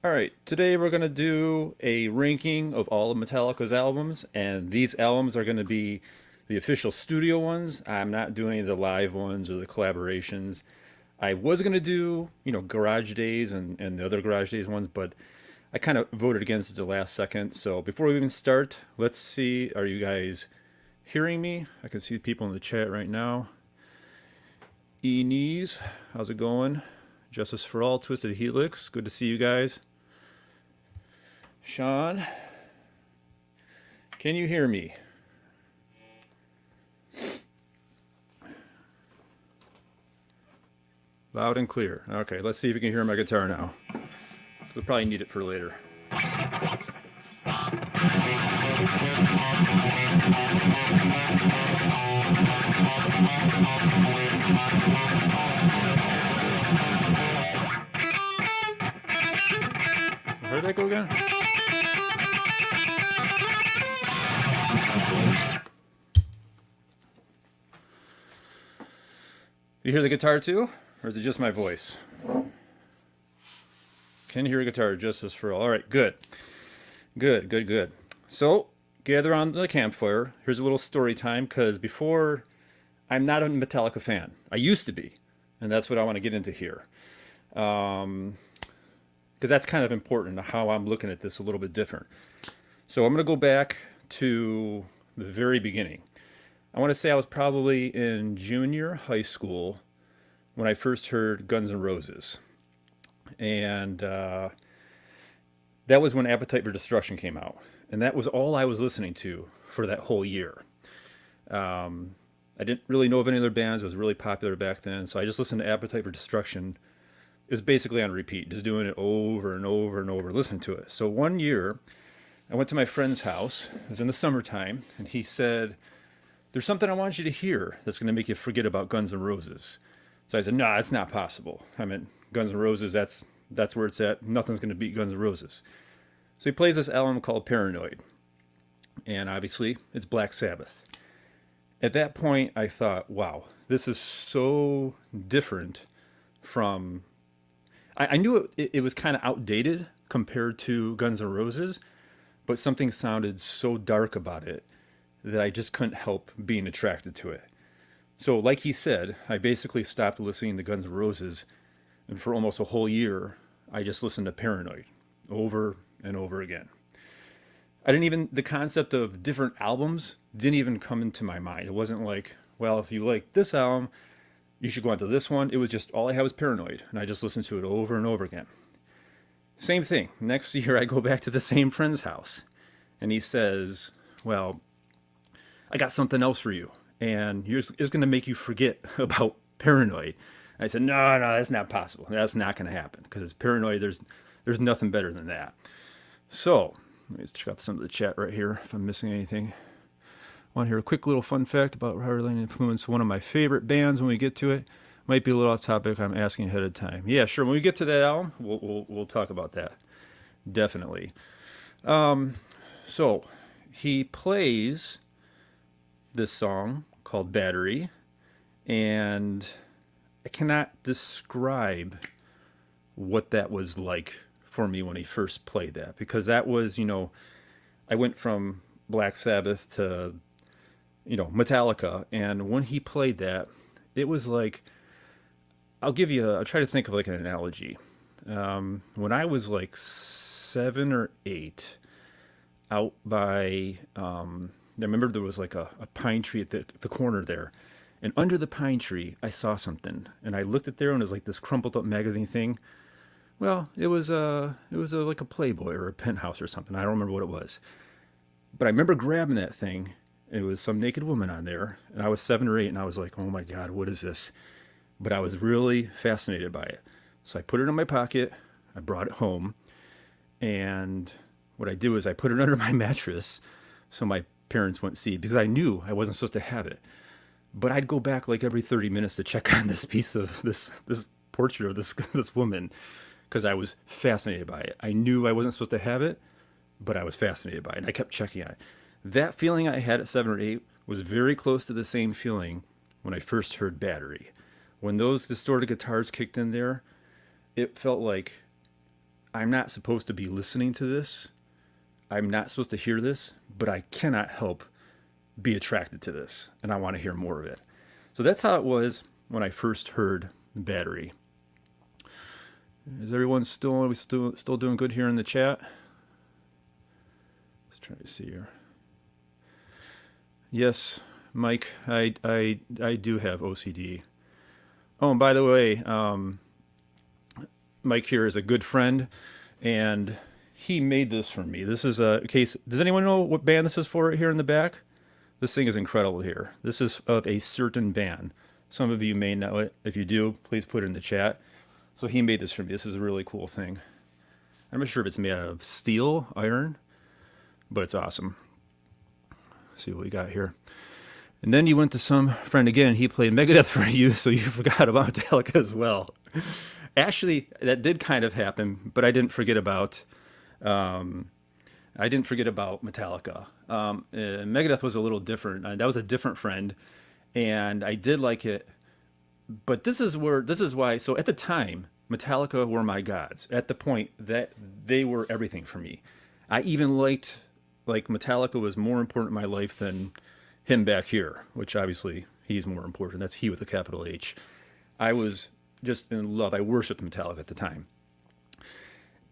All right, today we're going to do a ranking of all of Metallica's albums, and these albums are going to be the official studio ones. I'm not doing any of the live ones or the collaborations. I was going to do, Garage Days and the other Garage Days ones, but I kind of voted against it the last second. So before we even start, let's see, are you guys hearing me? I can see people in the chat right now. Enees, how's it going? Justice for All, Twisted Helix, good to see you guys. Sean, can you hear me? Loud and clear. Okay, let's see if you can hear my guitar now. We'll probably need it for later. Where'd that go again? You hear the guitar too? Or is it just my voice? Can you hear a guitar? Justice for all. All right, good. Good. So, gather on the campfire. Here's a little story time, because before, I'm not a Metallica fan. I used to be, and that's what I want to get into here. Because that's kind of important to how I'm looking at this a little bit different. So I'm going to go back to the very beginning. I want to say I was probably in junior high school when I first heard Guns N' Roses. And that was when Appetite for Destruction came out. And that was all I was listening to for that whole year. I didn't really know of any other bands. It was really popular back then. So I just listened to Appetite for Destruction. It was basically on repeat, just doing it over and over and over, listening to it. So one year, I went to my friend's house. It was in the summertime. And he said, there's something I want you to hear that's going to make you forget about Guns N' Roses. So I said, no, it's not possible. I mean, Guns N' Roses, that's where it's at. Nothing's going to beat Guns N' Roses. So he plays this album called Paranoid. And obviously, it's Black Sabbath. At that point, I thought, wow, this is so different from... I knew it was kind of outdated compared to Guns N' Roses, but something sounded so dark about it that I just couldn't help being attracted to it. So, like he said, I basically stopped listening to Guns N' Roses, and for almost a whole year, I just listened to Paranoid over and over again. The concept of different albums didn't even come into my mind. It wasn't like, well, if you like this album, you should go on to this one. It was just all I had was Paranoid, and I just listened to it over and over again. Same thing. Next year, I go back to the same friend's house, and he says, well, I got something else for you, and it's going to make you forget about Paranoid. I said, no, that's not possible. That's not going to happen, because Paranoid, there's nothing better than that. So, let me check out some of the chat right here if I'm missing anything. I want to hear a quick little fun fact about how Hardwired influenced one of my favorite bands when we get to it. Might be a little off topic. I'm asking ahead of time. Yeah, sure. When we get to that album, we'll talk about that. Definitely. So, he plays this song called Battery, and I cannot describe what that was like for me when he first played that, because that was, I went from Black Sabbath to, Metallica, and when he played that, it was like, I'll try to think of like an analogy. When I was like 7 or 8, out by, I remember there was like a pine tree at the corner there. And under the pine tree, I saw something. And I looked at there, and it was like this crumpled up magazine thing. Well, it was like a Playboy or a Penthouse or something. I don't remember what it was. But I remember grabbing that thing. It was some naked woman on there. And I was 7 or 8, and I was like, oh my God, what is this? But I was really fascinated by it. So I put it in my pocket. I brought it home. And what I did was I put it under my mattress so my parents wouldn't see it, because I knew I wasn't supposed to have it. But I'd go back like every 30 minutes to check on this piece of this portrait of this woman, because I was fascinated by it. I knew I wasn't supposed to have it, but I was fascinated by it, and I kept checking on it. That feeling I had at 7 or 8 was very close to the same feeling when I first heard Battery. When those distorted guitars kicked in there, it felt like I'm not supposed to be listening to this. I'm not supposed to hear this, but I cannot help be attracted to this, and I want to hear more of it. So that's how it was when I first heard Battery. Is everyone still doing good here in the chat? Let's try to see here. Yes, Mike, I do have OCD. Oh, and by the way, Mike here is a good friend, and he made this for me. This is a case. Does anyone know what band this is for here in the back? This thing is incredible here. This is of a certain band. Some of you may know it. If you do, please put it in the chat. So he made this for me. This is a really cool thing. I'm not sure if it's made out of steel, iron, but it's awesome. Let's see what we got here. And then you went to some friend again. He played Megadeth for you, so you forgot about Metallica as well. Actually, that did kind of happen, but I didn't forget about Metallica. Megadeth was a little different. That was a different friend, and I did like it. But this is why. So at the time, Metallica were my gods. At the point that they were everything for me. I even liked, like, Metallica was more important in my life than him back here, which obviously he's more important. That's he with a capital H. I was just in love. I worshipped Metallica at the time.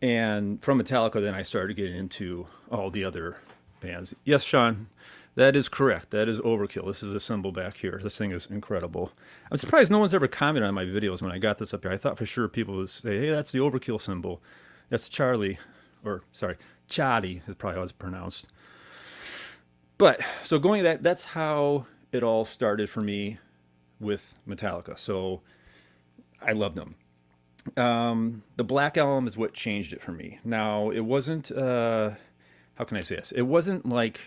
And from Metallica, then I started getting into all the other bands. Yes, Sean, that is correct. That is Overkill. This is the symbol back here. This thing is incredible. I'm surprised no one's ever commented on my videos when I got this up here. I thought for sure people would say, hey, that's the Overkill symbol. That's Charlie, or sorry, Chadi is probably how it's pronounced. But, so going that's how it all started for me with Metallica. So I loved them. The Black Album is what changed it for me. Now, it wasn't, how can I say this? It wasn't like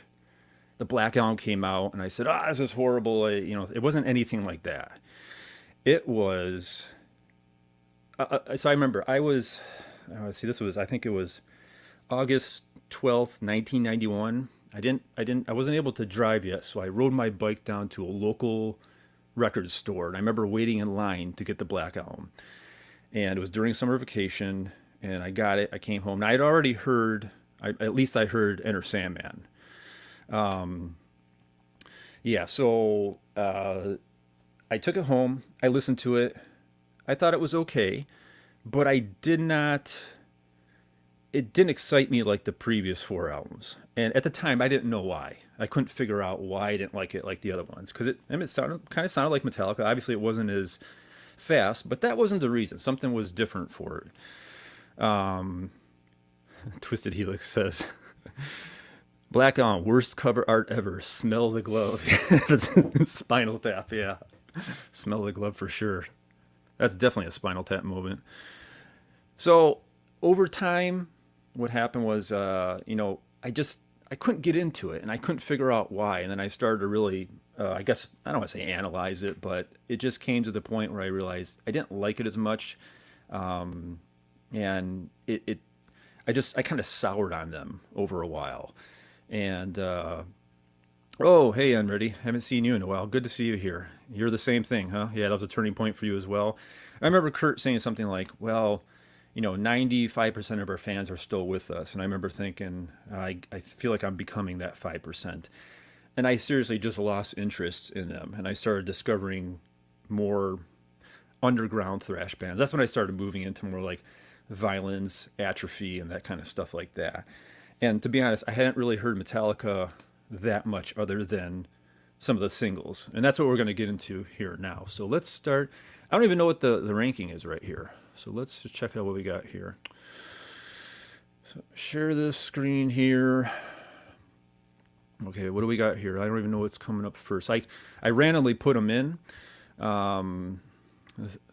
the Black Album came out and I said, this is horrible. It wasn't anything like that. It was, so I remember I was, I think it was August 12th, 1991. I wasn't able to drive yet, so I rode my bike down to a local record store, and I remember waiting in line to get the Black Album. And it was during summer vacation, and I got it. I came home, and I had already heard, at least I heard Enter Sandman. So I took it home. I listened to it. I thought it was okay, but it didn't excite me like the previous 4 albums. And at the time, I didn't know why. I couldn't figure out why I didn't like it like the other ones. Because it kind of sounded like Metallica. Obviously, it wasn't as fast, but that wasn't the reason. Something was different for it. Twisted Helix says, Black Album, worst cover art ever. Smell the glove. Spinal Tap, yeah. Smell the glove for sure. That's definitely a Spinal Tap moment. So, over time, what happened was, I couldn't get into it, and I couldn't figure out why. And then I started to really, I guess, I don't want to say analyze it, but it just came to the point where I realized I didn't like it as much. And I kind of soured on them over a while. And, oh, hey, Unready. Haven't seen you in a while. Good to see you here. You're the same thing, huh? Yeah, that was a turning point for you as well. I remember Kurt saying something like, well, 95% of our fans are still with us. And I remember thinking, I feel like I'm becoming that 5%. And I seriously just lost interest in them. And I started discovering more underground thrash bands. That's when I started moving into more like Violence, Atrophy, and that kind of stuff like that. And to be honest, I hadn't really heard Metallica that much other than some of the singles. And that's what we're going to get into here now. So let's start. I don't even know what the ranking is right here. So let's just check out what we got here. So share this screen here. Okay, what do we got here? I don't even know what's coming up first. I randomly put them in.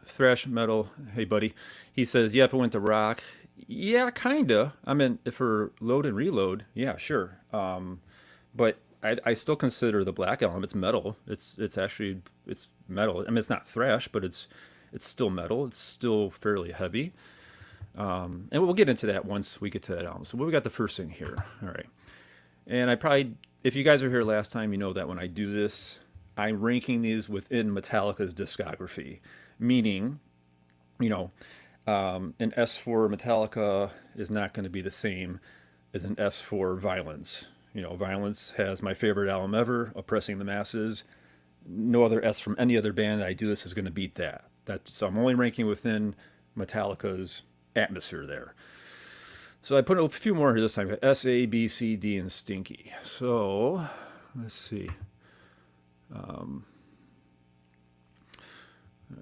Thrash metal. Hey, buddy. He says, yep, I went to rock. Yeah, kinda. I mean, for load and reload, yeah, sure. But I still consider the Black Album. It's metal. It's metal. I mean, it's not thrash, but it's still metal. It's still fairly heavy. And we'll get into that once we get to that album. So we got the first thing here. All right. And if you guys were here last time, you know that when I do this, I'm ranking these within Metallica's discography. Meaning, An S for Metallica is not going to be the same as an S for Violence. You know, Violence has my favorite album ever, Oppressing the Masses. No other S from any other band I do this is going to beat that. So I'm only ranking within Metallica's atmosphere there. So I put a few more here this time. S, A, B, C, D, and Stinky. So let's see. What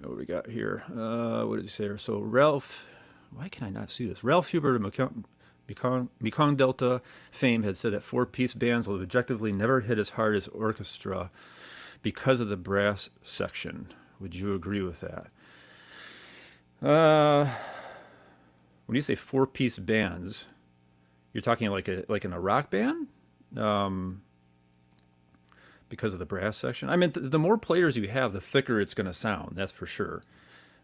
do we got here? What did he say? So Ralph, why can I not see this? Ralph Hubert of Mekong Delta fame had said that four-piece bands will objectively never hit as hard as orchestra because of the brass section. Would you agree with that? When you say four-piece bands, you're talking like in a rock band? Because of the brass section. I mean, the more players you have, the thicker it's going to sound. That's for sure.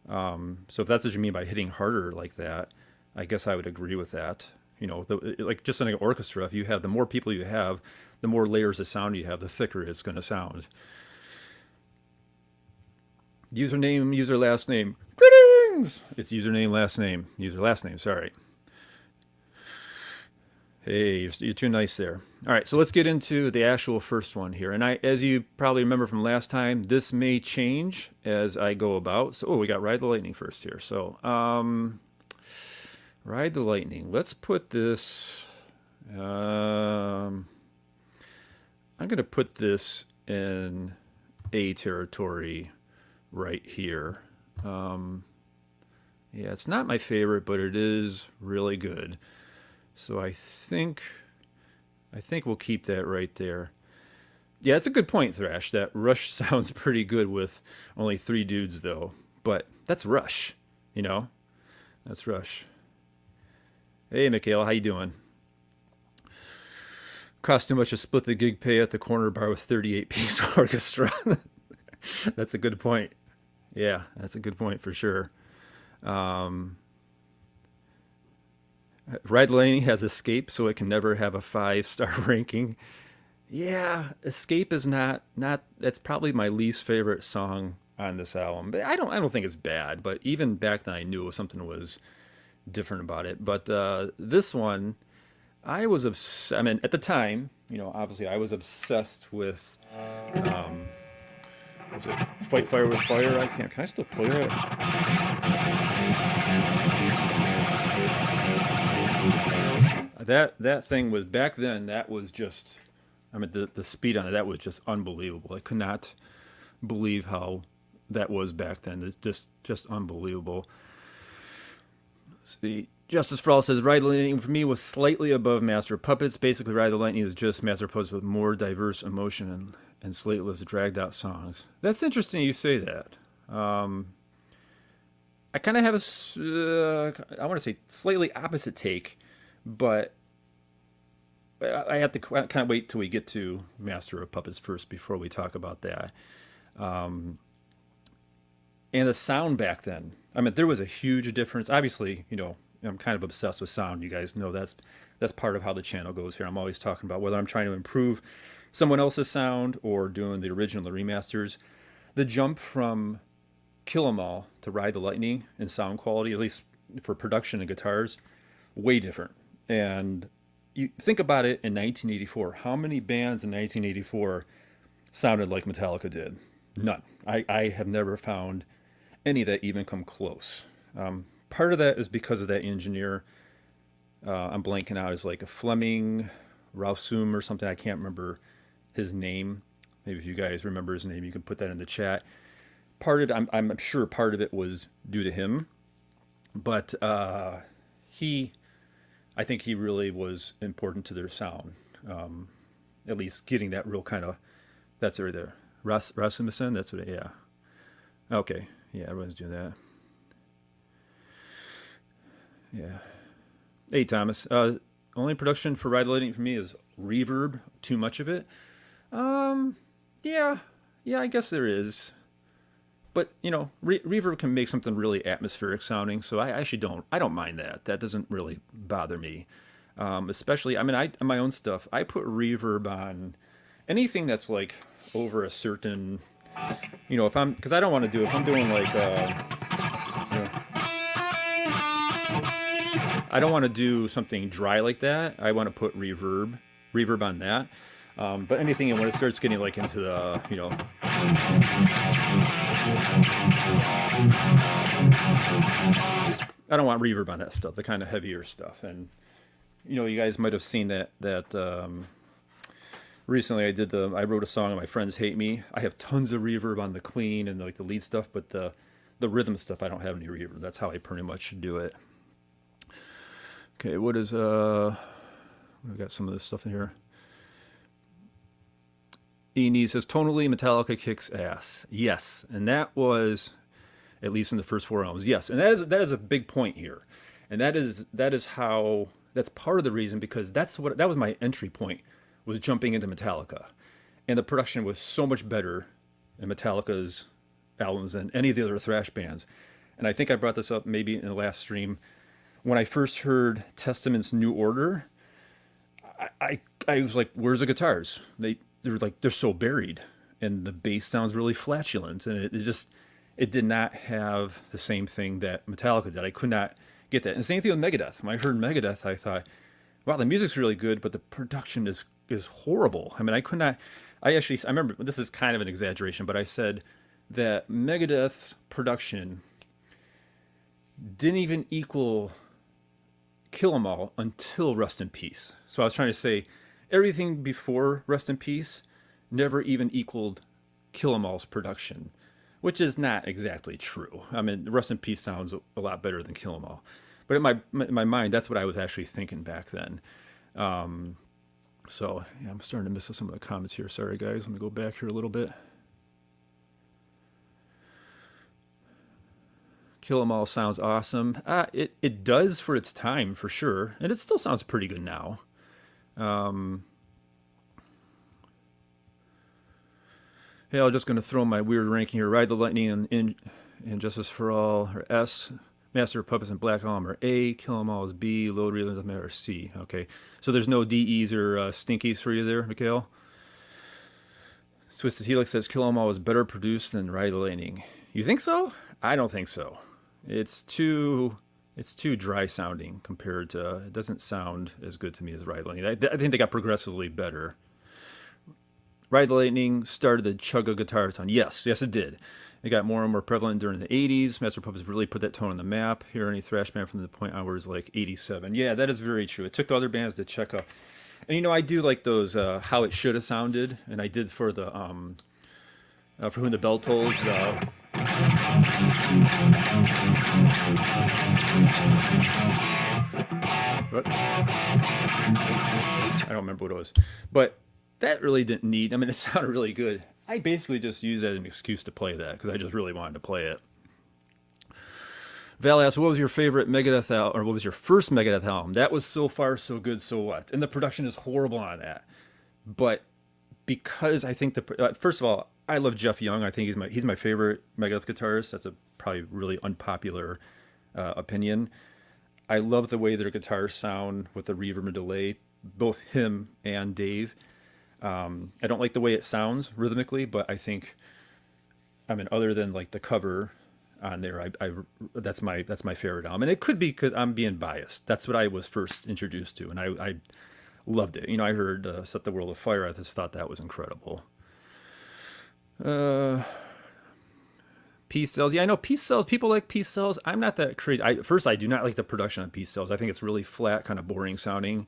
So if that's what you mean by hitting harder like that, I guess I would agree with that. You know, like just in an orchestra, if you have the more people you have, the more layers of sound you have, the thicker it's going to sound. Username, user last name. Greetings. It's username last name. User last name. Sorry. Hey, you're too nice there. All right, so let's get into the actual first one here. And as you probably remember from last time, this may change as I go about. So, we got Ride the Lightning first here. So, Ride the Lightning. Let's put this. I'm going to put this in A territory right here. Yeah, it's not my favorite, but it is really good. So I think we'll keep that right there. Yeah, it's a good point, Thrash. That Rush sounds pretty good with only 3 dudes, though. But that's Rush, you know? That's Rush. Hey, Mikhail, how you doing? Cost too much to split the gig pay at the corner bar with 38-piece orchestra. That's a good point. Yeah, that's a good point for sure. Ride Lightning has Escape, so it can never have a 5-star ranking. Yeah, Escape is not. That's probably my least favorite song on this album. But I don't think it's bad. But even back then, I knew something was different about it. But this one, I was I mean, at the time, you know, obviously, I was obsessed with. Was it Fight Fire with Fire? I can't. Can I still play that? That thing was back then. That was just, I mean, the speed on it. That was just unbelievable. I could not believe how that was back then. It's just unbelievable. Let's see. Justice for All says Ride the Lightning for me was slightly above Master of Puppets. Basically, Ride the Lightning is just Master of Puppets with more diverse emotion and slateless, dragged out songs. That's interesting. You say that. I kind of have I want to say slightly opposite take. But I have to kind of wait till we get to Master of Puppets first before we talk about that. And the sound back then, I mean, there was a huge difference. Obviously, you know, I'm kind of obsessed with sound. You guys know that's part of how the channel goes here. I'm always talking about whether I'm trying to improve someone else's sound or doing the original, the remasters. The jump from Kill 'Em All to Ride the Lightning in sound quality, at least for production and guitars, way different. And you think about it in 1984. How many bands in 1984 sounded like Metallica did? None. I have never found any that even come close. Part of that is because of that engineer. I'm blanking out. Is like a Fleming, Rausum or something. I can't remember his name. Maybe if you guys remember his name, you can put that in the chat. Part of it, I'm sure part of it was due to him. But I think he really was important to their sound. At least getting that real kind of, that's right there. Rasmussen, that's what, yeah. Okay, yeah, everyone's doing that. Yeah. Hey, Thomas. Only production for Ride the Lightning for me is reverb, too much of it. Yeah, I guess there is. But, you know, reverb can make something really atmospheric sounding, so I actually don't mind that. That doesn't really bother me. Especially, I mean, on my own stuff, I put reverb on anything that's like over a certain, you know, because I don't want to do, if I'm doing like, you know, I don't want to do something dry like that. I want to put reverb on that. But anything when it starts getting like into the, I don't want reverb on that stuff, the kind of heavier stuff. And you guys might have seen that recently I wrote a song on My Friends Hate Me. I have tons of reverb on the clean and like the lead stuff, but the rhythm stuff I don't have any reverb. That's how I pretty much do it. Okay, what is we've got some of this stuff in here. Eni says tonally Metallica kicks ass. Yes, and that was at least in the first 4 albums. Yes, and that is a big point here, and that is how that's part of the reason, because that was my entry point, was jumping into Metallica, and the production was so much better in Metallica's albums than any of the other thrash bands. And I think I brought this up maybe in the last stream. When I first heard Testament's New Order, I was like, where's the guitars? They're so buried, and the bass sounds really flatulent, and it did not have the same thing that Metallica did. I could not get that. And the same thing with Megadeth. When I heard Megadeth, I thought, wow, the music's really good, but the production is horrible. I mean, I remember, this is kind of an exaggeration, but I said that Megadeth's production didn't even equal Kill 'Em All until Rest in Peace. So I was trying to say everything before Rest in Peace never even equaled Kill 'Em All's production, which is not exactly true. I mean, Rest in Peace sounds a lot better than Kill 'Em All. But in my mind, that's what I was actually thinking back then. So yeah, I'm starting to miss some of the comments here. Sorry, guys. Let me go back here a little bit. Kill 'Em All sounds awesome. It does for its time, for sure. And it still sounds pretty good now. Hey, I'm just going to throw my weird ranking here. Ride the Lightning and Injustice for All are S. Master of Puppets and Black Album are A. Kill 'Em All is B. Load Real doesn't matter, C. Okay. So there's no DEs or Stinkies for you there, Mikhail? Twisted Helix says Kill 'Em All is better produced than Ride the Lightning. You think so? I don't think so. It's too dry sounding compared to, it doesn't sound as good to me as Ride the Lightning. I think they got progressively better. Ride the Lightning started the chugga guitar tone. Yes, it did. It got more and more prevalent during the 80s. Master Puppets really put that tone on the map. Here, any thrash band from the point onwards, like 87. Yeah, that is very true. It took other bands to check up. And I do like those How It Should Have Sounded, and I did for the For Whom the Bell Tolls. I don't remember what it was, but that really didn't need. I mean, it sounded really good. I basically just used that as an excuse to play that because I just really wanted to play it. Val asked, what was your favorite Megadeth album, or what was your first Megadeth album? That was So Far, So Good, So What? And the production is horrible on that. But because I think first of all, I love Jeff Young. I think he's my favorite Megadeth guitarist. That's a probably really unpopular opinion. I love the way their guitars sound with the reverb and delay, both him and Dave. I don't like the way it sounds rhythmically, but I think, other than like the cover on there, that's my favorite album. And it could be because I'm being biased. That's what I was first introduced to, and I loved it. I heard Set the World Afire. I just thought that was incredible. Peace Cells. Yeah, I know Peace Cells. People like Peace Cells. I'm not that crazy. I do not like the production on Peace Cells. I think it's really flat, kind of boring sounding.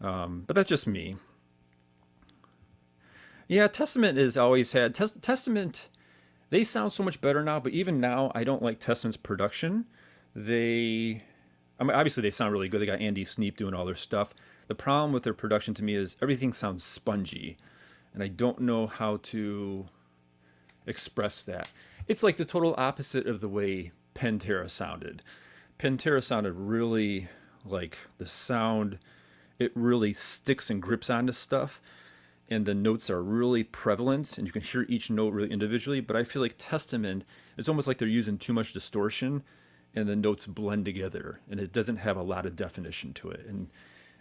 But that's just me. Yeah, Testament has always had... Testament, they sound so much better now, but even now, I don't like Testament's production. Obviously they sound really good. They got Andy Sneap doing all their stuff. The problem with their production to me is everything sounds spongy, and I don't know how to express that. It's like the total opposite of the way Pantera sounded. Pantera sounded really like the sound, it really sticks and grips onto stuff, and the notes are really prevalent, and you can hear each note really individually. But I feel like Testament, it's almost like they're using too much distortion, and the notes blend together, and it doesn't have a lot of definition to it. And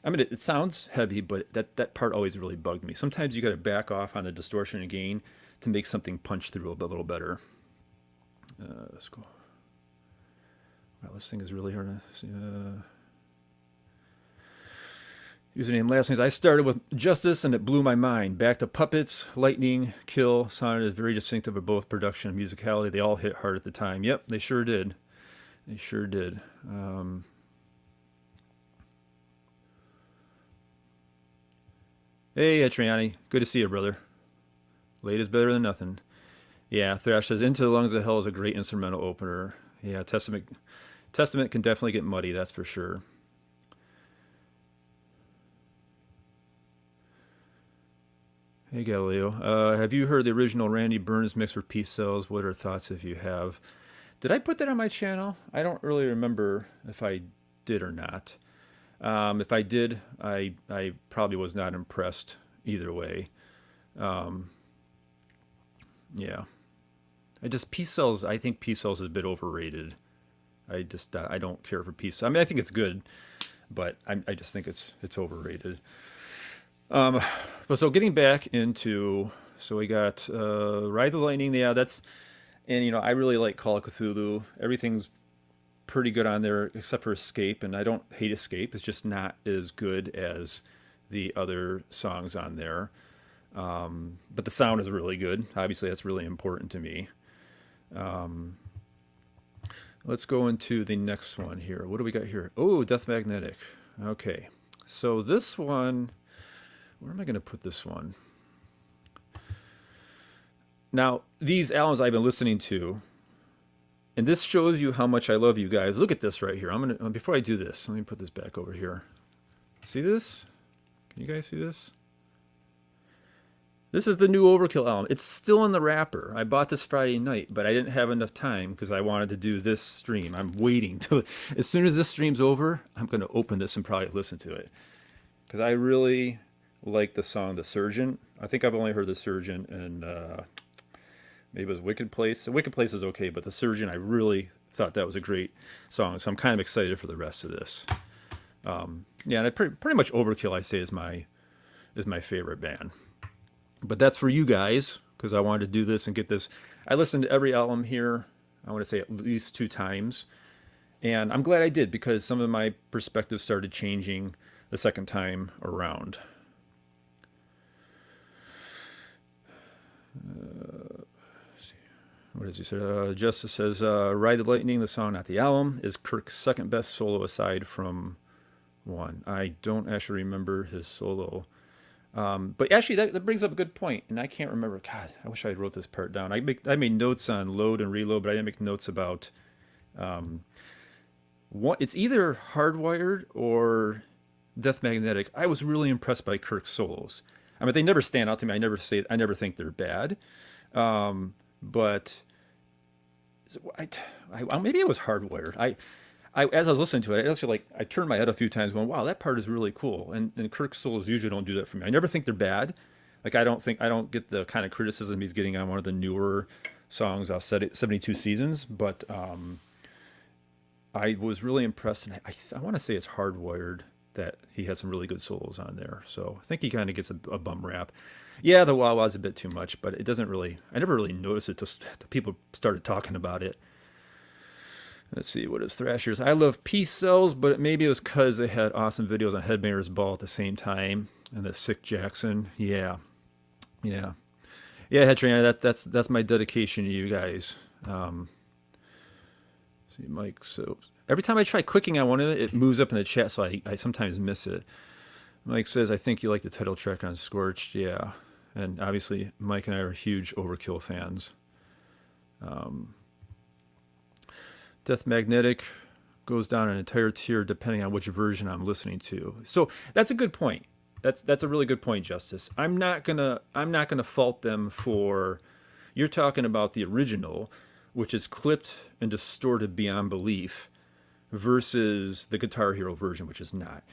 it sounds heavy, but that part always really bugged me. Sometimes you got to back off on the distortion and gain to make something punch through a little better. Let's go. Wow, this thing is really hard to see. Username, last names. I started with Justice and it blew my mind. Back to Puppets, Lightning, Kill sounded very distinctive of both production and musicality. They all hit hard at the time. Yep, they sure did. They sure did. Hey, Etriani. Good to see you, brother. Late is better than nothing. Yeah, Thrash says, Into the Lungs of Hell is a great instrumental opener. Yeah, Testament can definitely get muddy, that's for sure. Hey, Galileo. Have you heard the original Randy Burns mix for Peace Cells? What are thoughts if you have? Did I put that on my channel? I don't really remember if I did or not. If I did, I probably was not impressed either way. Yeah. Peace Cells, I think Peace Cells is a bit overrated. I don't care for Peace. I mean, I think it's good, but I just think it's overrated. But so getting back into, so we got Ride the Lightning. Yeah, that's, and you know, I really like Call of Cthulhu. Everything's pretty good on there except for Escape, and I don't hate Escape. It's just not as good as the other songs on there. But the sound is really good. Obviously, that's really important to me. Let's go into the next one here. What do we got here? Oh, Death Magnetic. Okay, so this one, where am I going to put this one? Now, these albums I've been listening to, and this shows you how much I love you guys. Look at this right here. I'm gonna, before I do this, let me put this back over here. See this? Can you guys see this? This is the new Overkill album. It's still in the wrapper. I bought this Friday night, but I didn't have enough time because I wanted to do this stream. I'm waiting till, as soon as this stream's over, I'm going to open this and probably listen to it. Because I really like the song The Surgeon. I think I've only heard The Surgeon and maybe it was Wicked Place. The Wicked Place is okay, but The Surgeon, I really thought that was a great song. So I'm kind of excited for the rest of this. Yeah, and I pretty much Overkill, I say, is my favorite band. But that's for you guys, because I wanted to do this and get this. I listened to every album here, I want to say at least 2 times. And I'm glad I did, because some of my perspective started changing the second time around. What does he say? Justice says, Ride the Lightning, the song, not the album, is Kirk's second best solo aside from one. I don't actually remember his solo. But actually, that brings up a good point, and I can't remember. God, I wish I had wrote this part down. I made notes on load and reload, but I didn't make notes about what. It's either Hardwired or Death Magnetic. I was really impressed by Kirk's solos. I mean, they never stand out to me. I never think they're bad. But maybe it was Hardwired. As I was listening to it, I turned my head a few times, going, "Wow, that part is really cool." And Kirk's solos usually don't do that for me. I never think they're bad. Like I don't get the kind of criticism he's getting on one of the newer songs off 72 Seasons. But I was really impressed, and I want to say it's Hardwired that he had some really good solos on there. So I think he kind of gets a bum rap. Yeah, the wah wah's a bit too much, but it doesn't really. I never really noticed it till people started talking about it. Let's see, what is Thrasher's? I love Peace Cells, but maybe it was because they had awesome videos on Headbangers Ball at the same time. And the Sick Jackson. Yeah. Headtrainer, that's my dedication to you guys. See, Mike, so every time I try clicking on one of it moves up in the chat, so I sometimes miss it. Mike says, I think you like the title track on Scorched. Yeah. And obviously, Mike and I are huge Overkill fans. Death Magnetic goes down an entire tier depending on which version I'm listening to. So that's a good point. That's a really good point, Justice. I'm not gonna fault them for. You're talking about the original, which is clipped and distorted beyond belief, versus the Guitar Hero version, which is not.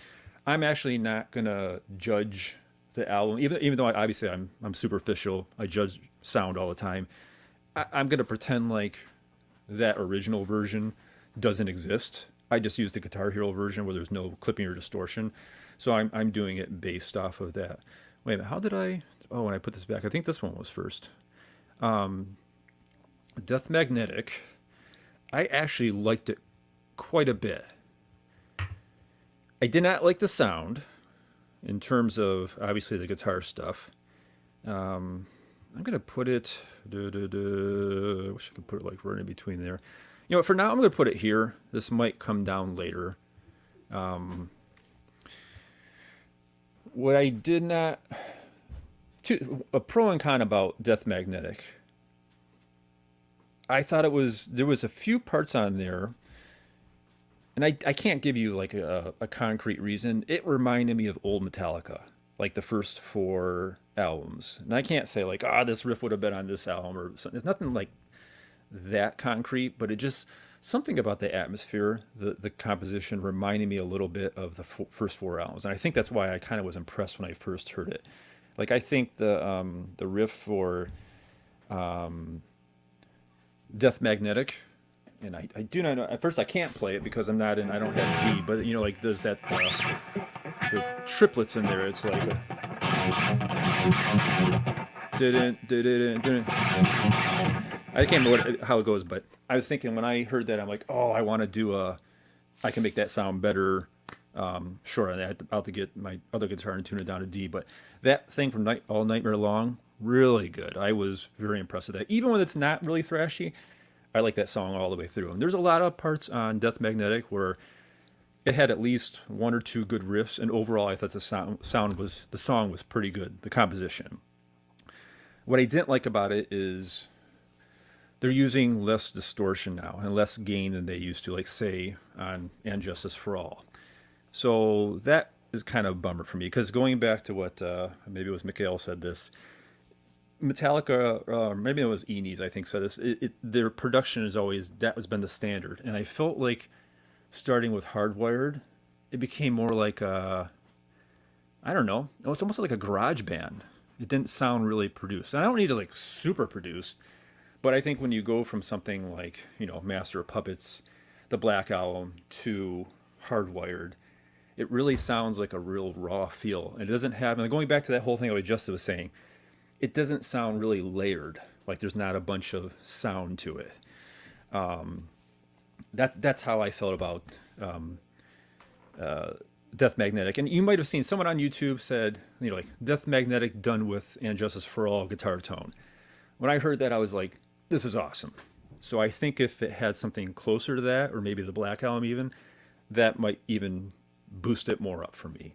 I'm actually not gonna judge the album, even though obviously I'm superficial. I judge sound all the time. I'm gonna pretend like that original version doesn't exist. I just use the Guitar Hero version where there's no clipping or distortion. So I'm doing it based off of that. Wait a minute, how did I... Oh, when I put this back, I think this one was first. Death Magnetic, I actually liked it quite a bit. I did not like the sound in terms of obviously the guitar stuff. I'm gonna put it. I wish I could put it like right in between there. You know, for now I'm gonna put it here. This might come down later. What I did not. A pro and con about Death Magnetic. I thought there was a few parts on there, and I can't give you like a concrete reason. It reminded me of old Metallica, like the first four albums. And I can't say like, this riff would have been on this album or something. There's nothing like that concrete, but it just something about the atmosphere, the composition reminded me a little bit of the first four albums, and I think that's why I kind of was impressed when I first heard it. Like I think the riff for Death Magnetic, and I do not know. At first, I can't play it because I don't have D. But you know, like there's that the triplets in there. It's like I can't remember how it goes, but I was thinking when I heard that, I'm like, oh, I want to do I can make that sound better. Sure, I had to get my other guitar and tune it down to D, but that thing from All Nightmare Long, really good. I was very impressed with that. Even when it's not really thrashy, I like that song all the way through. And there's a lot of parts on Death Magnetic where it had at least one or two good riffs, and overall I thought the song was pretty good, the composition. What I didn't like about it is they're using less distortion now and less gain than they used to, like say on And Justice for All. So that is kind of a bummer for me, because going back to what maybe it was Mikhail said this, Metallica, maybe it was Enes, I think said this. Their production is always that has been the standard, and I felt like starting with Hardwired, it became more like I don't know, it's almost like a garage band. It didn't sound really produced. And I don't need to like super produced, but I think when you go from something like Master of Puppets, the Black Album, to Hardwired, it really sounds like a real raw feel. And it doesn't have, and going back to that whole thing I just was saying, it doesn't sound really layered. Like there's not a bunch of sound to it. That's how I felt about Death Magnetic. And you might have seen someone on YouTube said, like Death Magnetic done with And Justice for All guitar tone. When I heard that, I was like, this is awesome. So I think if it had something closer to that, or maybe the Black Album even, that might even boost it more up for me.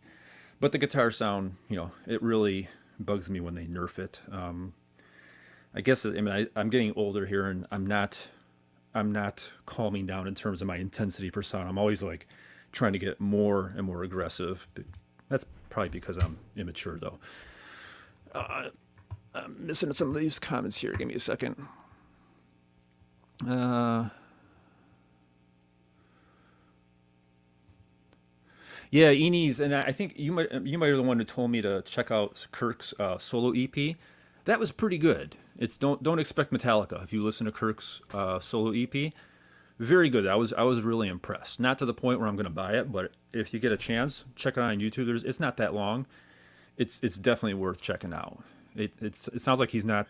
But the guitar sound, it really bugs me when they nerf it. I guess I'm getting older here, and I'm not calming down in terms of my intensity for sound. I'm always like trying to get more and more aggressive. That's probably because I'm immature, though. I'm missing some of these comments here. Give me a second. Yeah, Enes, and I think you might be the one who told me to check out Kirk's solo EP. That was pretty good. It's don't expect Metallica if you listen to Kirk's solo EP. Very good. I was really impressed. Not to the point where I'm going to buy it, but if you get a chance, check it out on YouTube. It's not that long. It's definitely worth checking out. It sounds like he's not.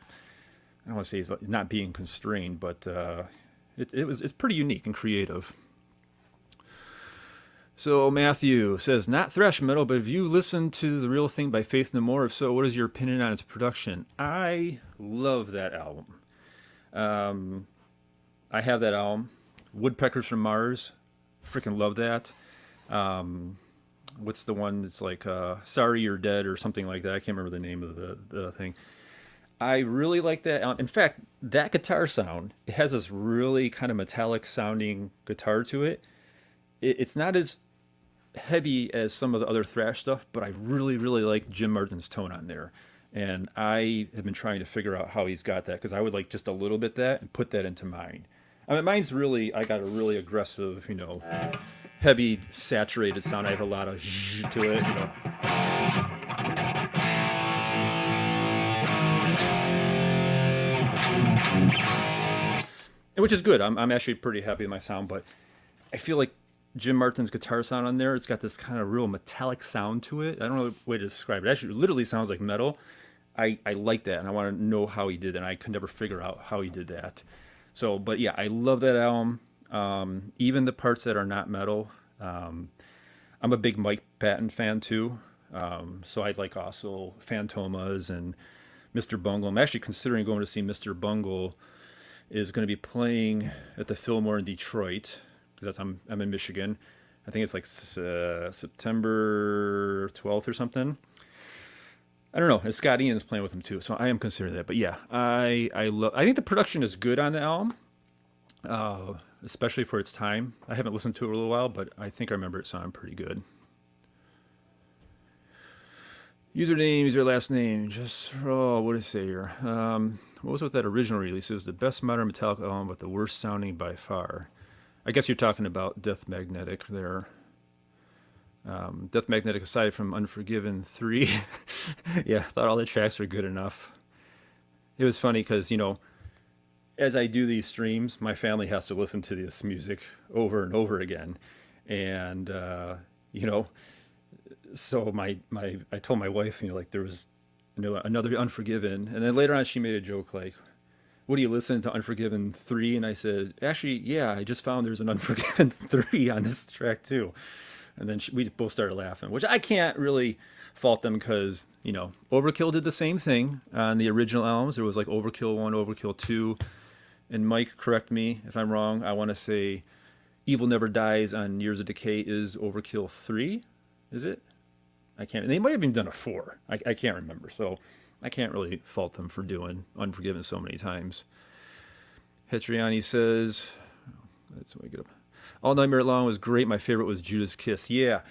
I don't want to say he's not being constrained, but it's pretty unique and creative. So Matthew says, not thrash metal, but have you listened to The Real Thing by Faith No More? If so, what is your opinion on its production? I love that album. I have that album. Woodpeckers from Mars. Freaking love that. What's the one that's like Sorry You're Dead or something like that? I can't remember the name of the thing. I really like that album. In fact, that guitar sound, it has this really kind of metallic sounding guitar to it. It's not as heavy as some of the other thrash stuff, but I really, really like Jim Martin's tone on there. And I have been trying to figure out how he's got that, because I would like just a little bit that and put that into mine. I mean, mine's really, I got a really aggressive, heavy, saturated sound. I have a lot of zh to it, Which is good. I'm actually pretty happy with my sound, but I feel like Jim Martin's guitar sound on there, it's got this kind of real metallic sound to it. I don't know the way to describe it. It actually literally sounds like metal. I like that, and I want to know how he did that, and I could never figure out how he did that. So, but yeah, I love that album. Even the parts that are not metal. I'm a big Mike Patton fan too. So I like also Phantomas and Mr. Bungle. I'm actually considering going to see Mr. Bungle is going to be playing at the Fillmore in Detroit because I'm in Michigan. I think it's like September 12th or something. I don't know. And Scott Ian's playing with him too, so I am considering that. But yeah, I think the production is good on the album, especially for its time. I haven't listened to it in a little while, but I think I remember it sounding pretty good. Username is your last name. Just what did it say here? What was with that original release? It was the best modern Metallica album, but the worst sounding by far. I guess you're talking about Death Magnetic there. Death Magnetic, aside from Unforgiven 3, yeah, I thought all the tracks were good enough. It was funny because, as I do these streams, my family has to listen to this music over and over again. And, so I told my wife, like there was another Unforgiven. And then later on she made a joke like, what do you listen to Unforgiven 3? And I said, actually, yeah, I just found there's an Unforgiven 3 on this track too. And then we both started laughing, which I can't really fault them because, Overkill did the same thing on the original albums. There was like Overkill 1, Overkill 2. And Mike, correct me if I'm wrong. I want to say Evil Never Dies on Years of Decay is Overkill 3. Is it? I can't. They might have even done a 4. I can't remember. So I can't really fault them for doing Unforgiven so many times. Hetriani says, let's get up. All Nightmare Long was great. My favorite was Judas Kiss. Yeah.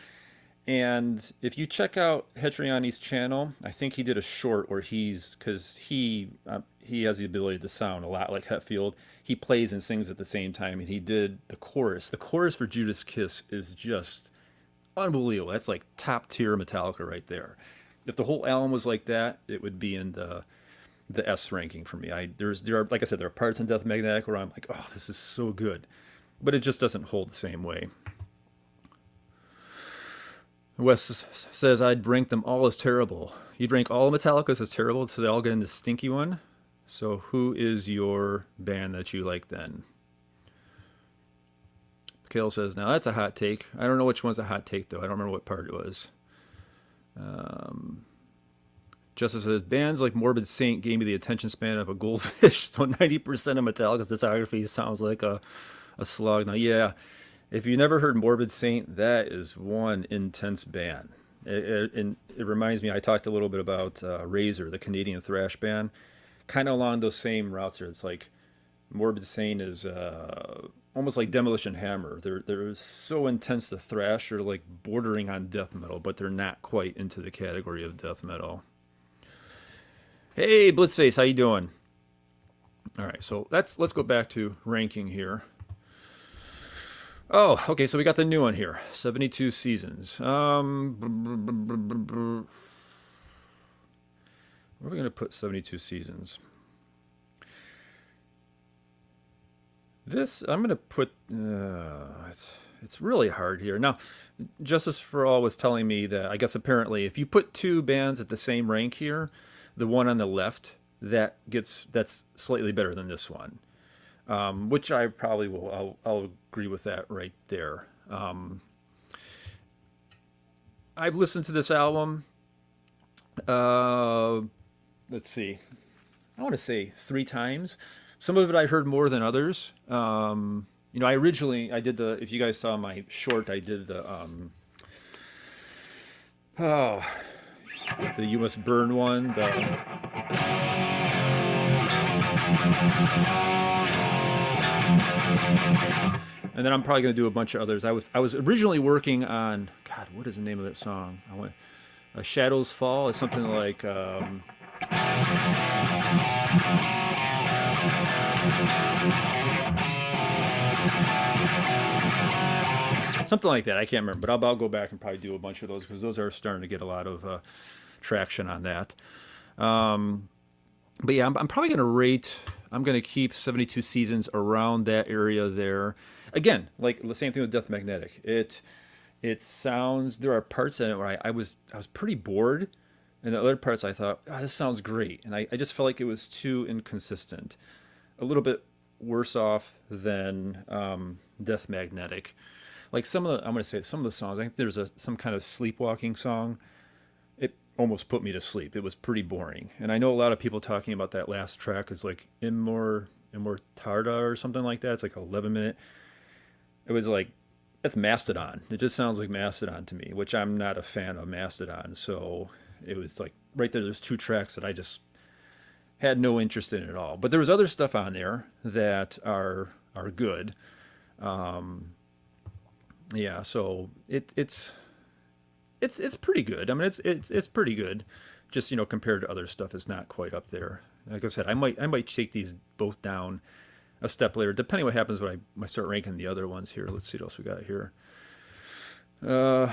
And if you check out Hetriani's channel, I think he did a short where because he has the ability to sound a lot like Hetfield. He plays and sings at the same time, and he did the chorus. The chorus for Judas Kiss is just unbelievable. That's like top tier Metallica right there. If the whole album was like that, it would be in the S ranking for me. There are, like I said, there are parts in Death Magnetic where I'm like, oh, this is so good, but it just doesn't hold the same way. Wes says I'd rank them all as terrible. You'd rank all Metallicas as terrible, so they all get in the stinky one. So who is your band that you like then? Kale says, now that's a hot take. I don't know which one's a hot take, though. I don't remember what part it was. Justice says, bands like Morbid Saint gave me the attention span of a goldfish, so 90% of Metallica's discography sounds like a slog. Now, yeah, if you never heard Morbid Saint, that is one intense band. It reminds me, I talked a little bit about Razor, the Canadian thrash band, kind of along those same routes there. It's like Morbid Saint is almost like Demolition Hammer. They're so intense, the thrash, they're like bordering on death metal, but they're not quite into the category of death metal. Hey, Blitzface, how you doing? All right, so let's go back to ranking here. Oh, okay, so we got the new one here, 72 Seasons. Where are we going to put 72 Seasons? This, I'm going to put, it's really hard here. Now, Justice for All was telling me that, I guess apparently, if you put two bands at the same rank here, the one on the left, that's slightly better than this one. Which I probably will, I'll agree with that right there. I've listened to this album, let's see, I want to say 3 times. Some of it I heard more than others. I did if you guys saw my short, I did the You Must Burn one, and then I'm probably going to do a bunch of others. I was originally working on, God, what is the name of that song? Shadows Fall is something like something like that. I can't remember, but I'll go back and probably do a bunch of those because those are starting to get a lot of traction on that. But yeah, I'm probably going to rate. I'm going to keep 72 Seasons around that area there. Again, like the same thing with Death Magnetic. It sounds. There are parts in it where I was pretty bored, and the other parts I thought, oh, this sounds great, and I just felt like it was too inconsistent. A little bit worse off than Death Magnetic. Like some of the, I'm going to say some of the songs, I think there's some kind of sleepwalking song. It almost put me to sleep. It was pretty boring. And I know a lot of people talking about that last track is like Immortarda or something like that. It's like 11 minute. It was like, that's Mastodon. It just sounds like Mastodon to me, which I'm not a fan of Mastodon. So it was like right there, there's two tracks that I just had no interest in at all. But there was other stuff on there that are good. Yeah, so it's pretty good. I mean, it's pretty good. Just compared to other stuff, it's not quite up there. Like I said, I might take these both down a step later, depending what happens when I start ranking the other ones here. Let's see what else we got here. I'm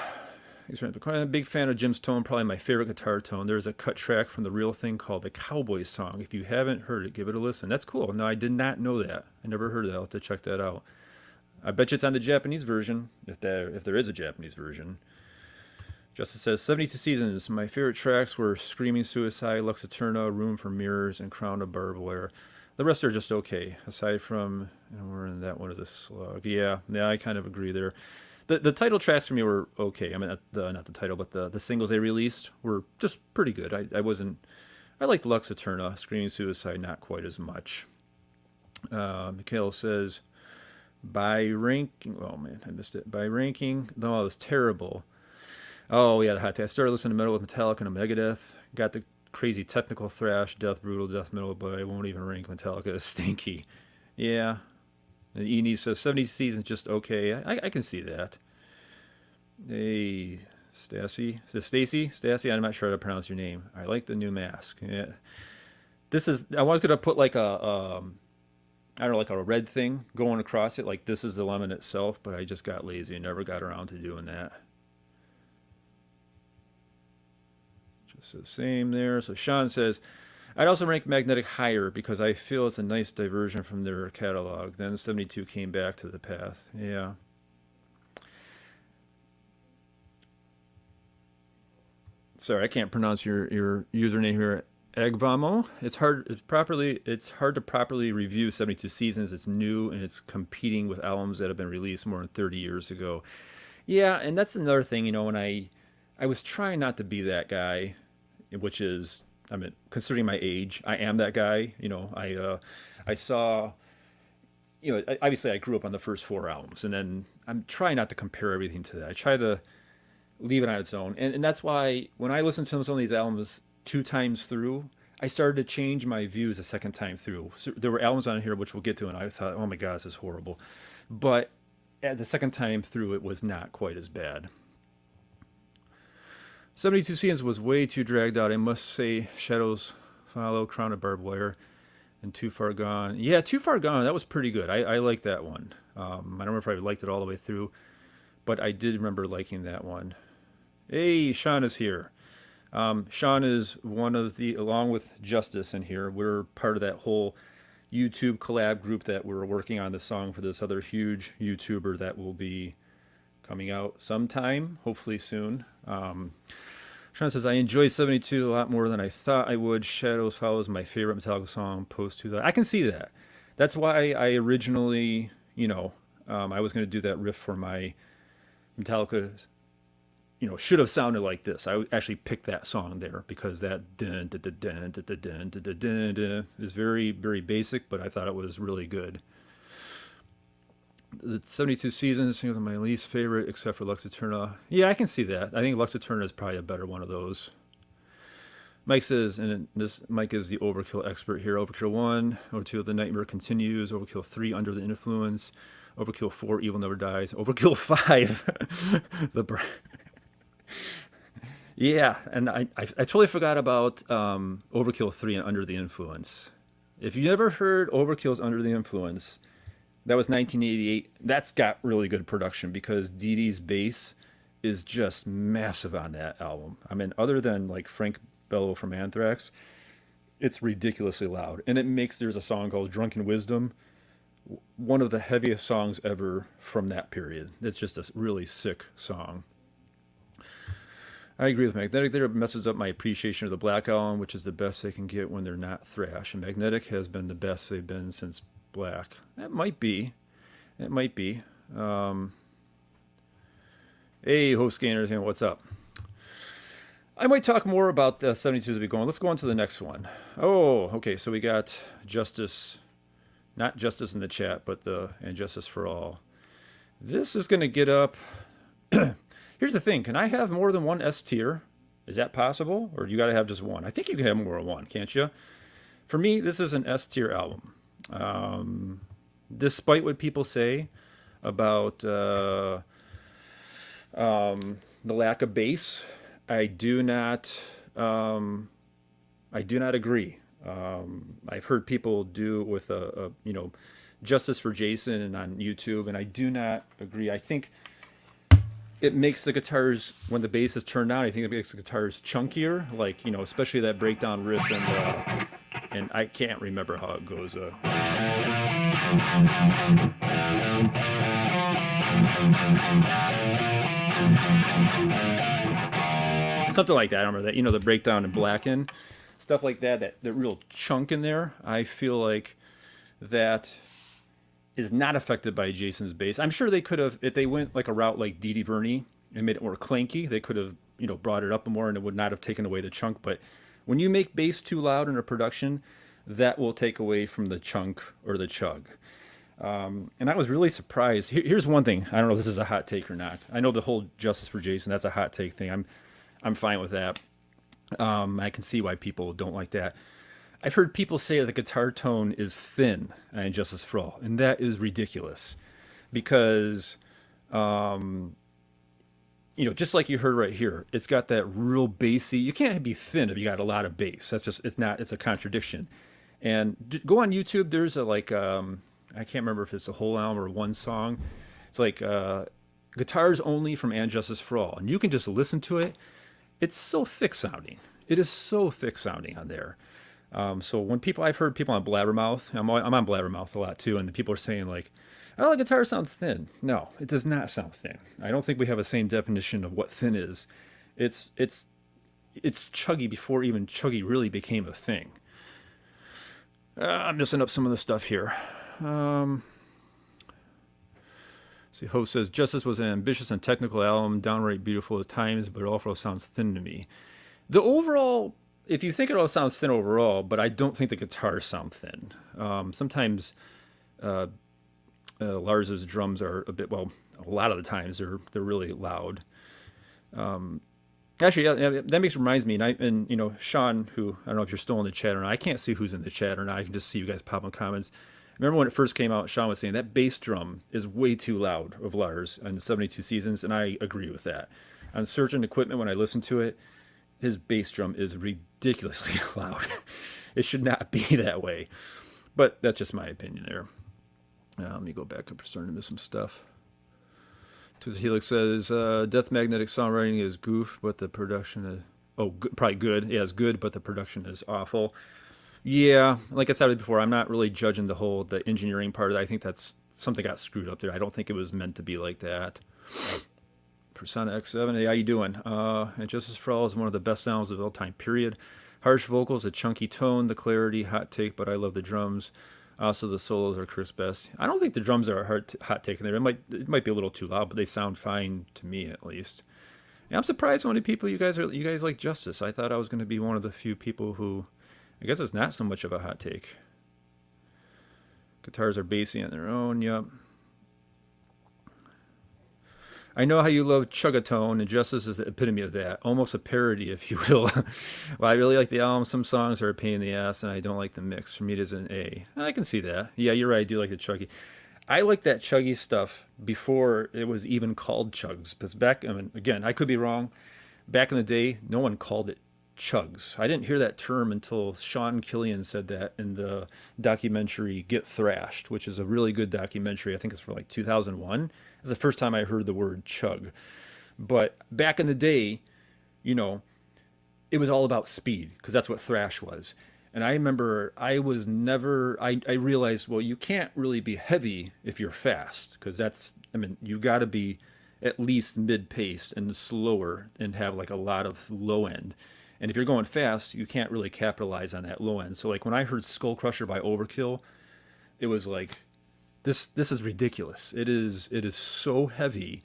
a big fan of Jim's tone, probably my favorite guitar tone. There's a cut track from The Real Thing called The Cowboy Song. If you haven't heard it, give it a listen. That's cool. No, I did not know that. I never heard of that. I'll have to check that out. I bet you it's on the Japanese version, if there is a Japanese version. Justice says, 72 Seasons. My favorite tracks were Screaming Suicide, Lux Eterna, Room for Mirrors, and Crown of Barbed Wire. The rest are just okay, aside from, we're in that one is a slug. Yeah, I kind of agree there. The title tracks for me were okay. I mean, not the title, but the singles they released were just pretty good. I liked Lux Eterna, Screaming Suicide, not quite as much. Mikhail says, by ranking, oh man, I missed it. By ranking, no, it was terrible. Oh yeah, the hot take. I started listening to metal with Metallica and Megadeth. Got the crazy technical thrash, death brutal, death metal, but I won't even rank Metallica as stinky. Yeah. And Eni says 70 seasons just okay. I can see that. Hey, Stacy, I'm not sure how to pronounce your name. I like the new mask. Yeah. I was gonna put like I don't know, like a red thing going across it, like this is the lemon itself, but I just got lazy and never got around to doing that. Just the same there. So Sean says, I'd also rank Magnetic higher because I feel it's a nice diversion from their catalog. Then 72 came back to the path. Yeah. Sorry, I can't pronounce your username here. Agvamo. It's hard to properly review 72 Seasons. It's new and it's competing with albums that have been released more than 30 years ago. Yeah, and that's another thing, when I was trying not to be that guy, which is, I mean, considering my age, I am that guy. I saw, obviously I grew up on the first four albums, and then I'm trying not to compare everything to that. I try to leave it on its own, and that's why when I listen to some of these albums two times through, I started to change my views a second time through. So there were albums on here which we'll get to, and I thought, oh my god, this is horrible. But at the second time through, it was not quite as bad. 72 Seasons was way too dragged out. I must say, Shadows Follow, Crown of Barbed Wire, and Too Far Gone. Yeah, Too Far Gone, that was pretty good. I like that one. I don't remember if I liked it all the way through, but I did remember liking that one. Hey, Sean is here. Sean is one of along with Justice in here, we're part of that whole YouTube collab group that we're working on the song for this other huge YouTuber that will be coming out sometime, hopefully soon. Sean says, I enjoyed 72 a lot more than I thought I would. Shadows Follow is my favorite Metallica song post 2000. I can see that. That's why I originally, I was going to do that riff for my Metallica, should have sounded like this. I actually picked that song there because that dun, dun, dun, dun, dun, dun, dun, dun, dun, is very, very basic, but I thought it was really good. The 72 Seasons is my least favorite, except for Lux Eterna. Yeah, I can see that. I think Lux Eterna is probably a better one of those. Mike says, and Mike is the Overkill expert here. Overkill 1, Overkill The Nightmare Continues, Overkill 3, Under the Influence, Overkill 4, Evil Never Dies, Overkill 5, Yeah, and I totally forgot about Overkill 3 and Under the Influence. If you never heard Overkill's Under the Influence, that was 1988. That's got really good production because Dee Dee's bass is just massive on that album. I mean, other than like Frank Bello from Anthrax, it's ridiculously loud. And there's a song called Drunken Wisdom, one of the heaviest songs ever from that period. It's just a really sick song. I agree with Magnetic. There messes up my appreciation of the Black Album, which is the best they can get when they're not thrash. And Magnetic has been the best they've been since Black. That might be. It might be. Hey, host gainers, what's up? I might talk more about the 72 as we go on. Let's go on to the next one. Oh, okay. So we got Justice, not Justice in the chat, but and Justice for All. This is going to get up. Here's the thing. Can I have more than one S tier? Is that possible? Or do you got to have just one? I think you can have more than one, can't you? For me, this is an S tier album. Despite what people say about the lack of bass, I do not agree. I've heard people do with Justice for Jason and on YouTube, and I do not agree. I think it makes the guitars, when the bass is turned down, I think it makes the guitars chunkier, like, especially that breakdown riff, and I can't remember how it goes. Something like that. I remember that, the breakdown and blacken, stuff like that, that real chunk in there. I feel like that is not affected by Jason's bass. I'm sure they could have, if they went like a route like Dee Dee Verney and made it more clanky, they could have, brought it up more and it would not have taken away the chunk. But when you make bass too loud in a production, that will take away from the chunk or the chug. And I was really surprised. Here's one thing. I don't know if this is a hot take or not. I know the whole Justice for Jason, that's a hot take thing. I'm fine with that. I can see why people don't like that. I've heard people say that the guitar tone is thin in Justice for All, and that is ridiculous. Because, just like you heard right here, it's got that real bassy. You can't be thin if you got a lot of bass. It's a contradiction. And go on YouTube. There's I can't remember if it's a whole album or one song. It's like guitars only from And Justice for All, and you can just listen to it. It's so thick sounding. It is so thick sounding on there. So when I've heard people on Blabbermouth, I'm on Blabbermouth a lot too, and the people are saying like, "Oh, the guitar sounds thin." No, it does not sound thin. I don't think we have the same definition of what thin is. It's chuggy before even chuggy really became a thing. I'm messing up some of the stuff here. See, host says Justice was an ambitious and technical album, downright beautiful at times, but it overall sounds thin to me. The overall, if you think it all sounds thin overall, but I don't think the guitars sound thin. Sometimes Lars's drums are a bit, well, a lot of the times they're really loud. Actually, yeah, that reminds me, and Sean, who I don't know if you're still in the chat or not. I can't see who's in the chat or not. I can just see you guys popping comments. Remember when it first came out, Sean was saying that bass drum is way too loud of Lars in the 72 Seasons, and I agree with that. On certain equipment, when I listen to it, his bass drum is ridiculously loud. It should not be that way. But that's just my opinion there. Let me go back up. I'm starting to miss some stuff. To the Helix says, Death Magnetic songwriting is goof, but the production is... Oh, probably good. Yeah, it's good, but the production is awful. Yeah, like I said before, I'm not really judging the engineering part of it. I think that's something got screwed up there. I don't think it was meant to be like that. Persona X7, hey, how you doing? And Justice for All is one of the best sounds of all time, period. Harsh vocals, a chunky tone, the clarity, hot take, but I love the drums. Also, the solos are Chris best. I don't think the drums are a hot take in there. It might be a little too loud, but they sound fine to me at least. And I'm surprised how many people you guys like Justice. I thought I was going to be one of the few people who, I guess it's not so much of a hot take. Guitars are bassy on their own, yep. I know how you love Chugatone, and Justice is the epitome of that. Almost a parody, if you will. Well, I really like the album. Some songs are a pain in the ass, and I don't like the mix. For me, it is an A. I can see that. Yeah, you're right. I do like the chuggy. I like that chuggy stuff before it was even called chugs. Because again, I could be wrong. Back in the day, no one called it chugs. I didn't hear that term until Sean Killian said that in the documentary Get Thrashed, which is a really good documentary. I think it's from like 2001. It's the first time I heard the word chug. But back in the day, it was all about speed, because that's what thrash was. And I remember I realized, well, you can't really be heavy if you're fast, because you got to be at least mid-paced and slower and have like a lot of low end. And if you're going fast, you can't really capitalize on that low end. So like when I heard Skull Crusher by Overkill, it was like, This is ridiculous. It is so heavy.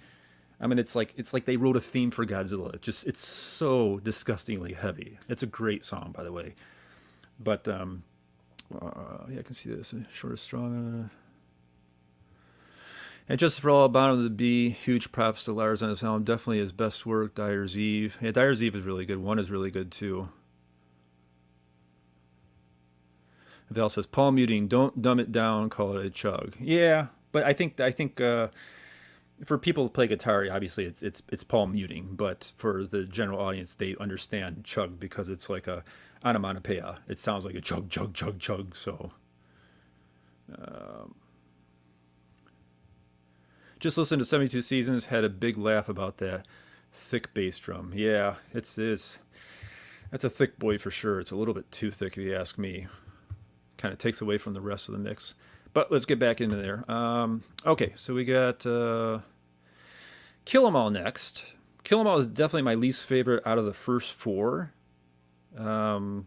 I mean, it's like they wrote a theme for Godzilla. It's so disgustingly heavy. It's a great song, by the way. But yeah, I can see this. Short is strong. And just for all bottom of the B, huge props to Lars on his album. Definitely his best work. Dyer's Eve. Yeah, Dyer's Eve is really good. One is really good too. Val says palm muting. Don't dumb it down. Call it a chug. Yeah, but I think for people who play guitar, obviously it's palm muting. But for the general audience, they understand chug because it's like a onomatopoeia. It sounds like a chug chug chug chug. So. Just listened to 72 Seasons, had a big laugh about that thick bass drum. Yeah, it's that's a thick boy for sure. It's a little bit too thick if you ask me. Kind of takes away from the rest of the mix. But let's get back into there. Okay, so we got Kill 'Em All next. Kill 'Em All is definitely my least favorite out of the first four. And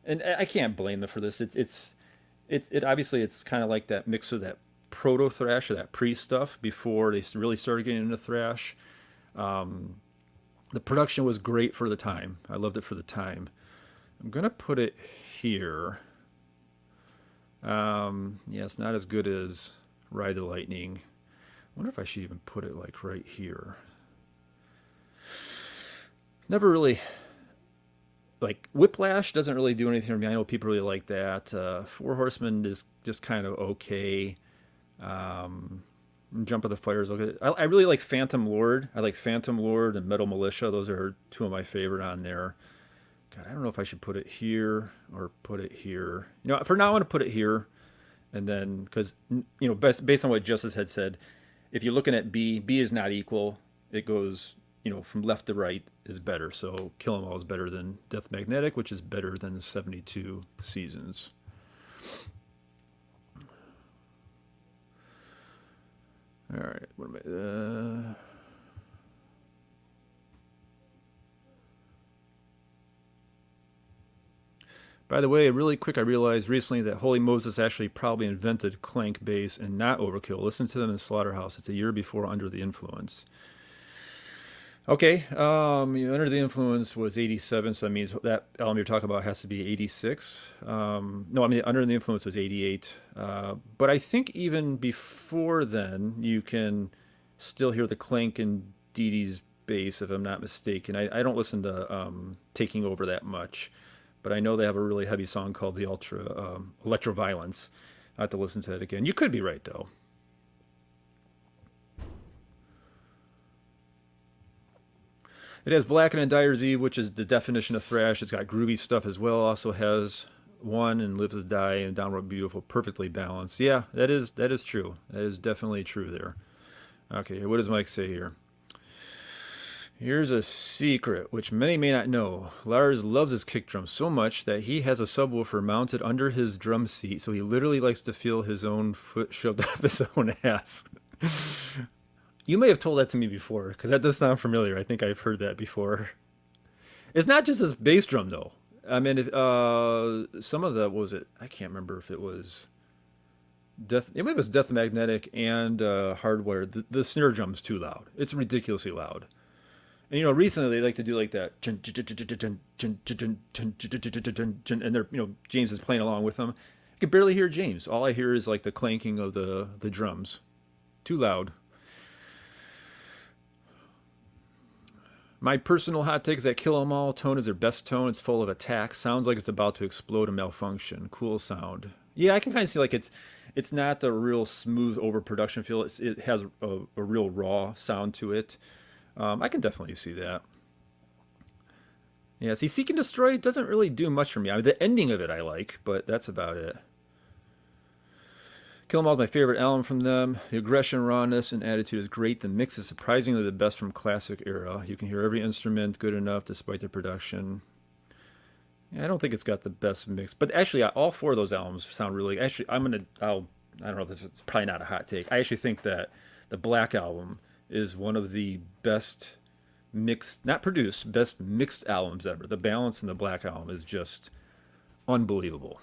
I can't blame them for this. It obviously it's kind of like that mix of that proto thrash or that pre stuff before they really started getting into thrash. The production was great for the time. I loved it for the time. I'm gonna put it here. Yeah, it's not as good as Ride the Lightning. I wonder if I should even put it like right here. Never really like Whiplash doesn't really do anything for me. I know people really like that. Four Horsemen is just kind of okay. Jump of the Fire is okay. I really like Phantom Lord. I like Phantom Lord and Metal Militia. Those are two of my favorite on there. God, I don't know if I should put it here or put it here. You know, for now I'm going to put it here. And then, because, you know, based on what Justice had said, if you're looking at B is not equal. It goes, you know, from left to right is better. So Kill 'Em All is better than Death Magnetic, which is better than 72 Seasons. All right, what am I? By the way, really quick, I realized recently that Holy Moses actually probably invented clank bass and not Overkill. Listen to them in Slaughterhouse. It's a year before Under the Influence. Okay, Under the Influence was 87, so that means that album you're talking about has to be 86. No, I mean, Under the Influence was 88. But I think even before then, you can still hear the clank in Dee Dee's bass, if I'm not mistaken. I don't listen to Taking Over that much, but I know they have a really heavy song called the Electro Violence. I have to listen to that again. You could be right, though. It has Blackened and Dyer's Eve, which is the definition of thrash. It's got groovy stuff as well. Also has One and Live to Die and Downright Beautiful, perfectly balanced. Yeah, that is true. That is definitely true there. Okay, what does Mike say here? Here's a secret, which many may not know. Lars loves his kick drum so much that he has a subwoofer mounted under his drum seat, so he literally likes to feel his own foot shoved up his own ass. You may have told that to me before, because that does sound familiar. I think I've heard that before. It's not just his bass drum, though. I mean, some of the, what was it? I can't remember if it was it was Death Magnetic and Hardwired. The snare drum's too loud. It's ridiculously loud. And, you know, recently they like to do like that. And they're, you know, James is playing along with them. I can barely hear James. All I hear is like the clanking of the drums. Too loud. My personal hot take is that Kill 'Em All tone is their best tone. It's full of attack. Sounds like it's about to explode and malfunction. Cool sound. Yeah, I can kind of see like it's not a real smooth overproduction feel. It has a real raw sound to it. I can definitely see that. Yeah, see, Seek and Destroy doesn't really do much for me. I mean, the ending of it I like, but that's about it. Kill 'Em All is my favorite album from them. The aggression, rawness, and attitude is great. The mix is surprisingly the best from classic era. You can hear every instrument good enough despite the production. Yeah, I don't think it's got the best mix, but actually, all four of those albums sound really. Actually, I don't know. This is probably not a hot take. I actually think that the Black Album is one of the best mixed, not produced, best mixed albums ever. The balance in the Black Album is just unbelievable.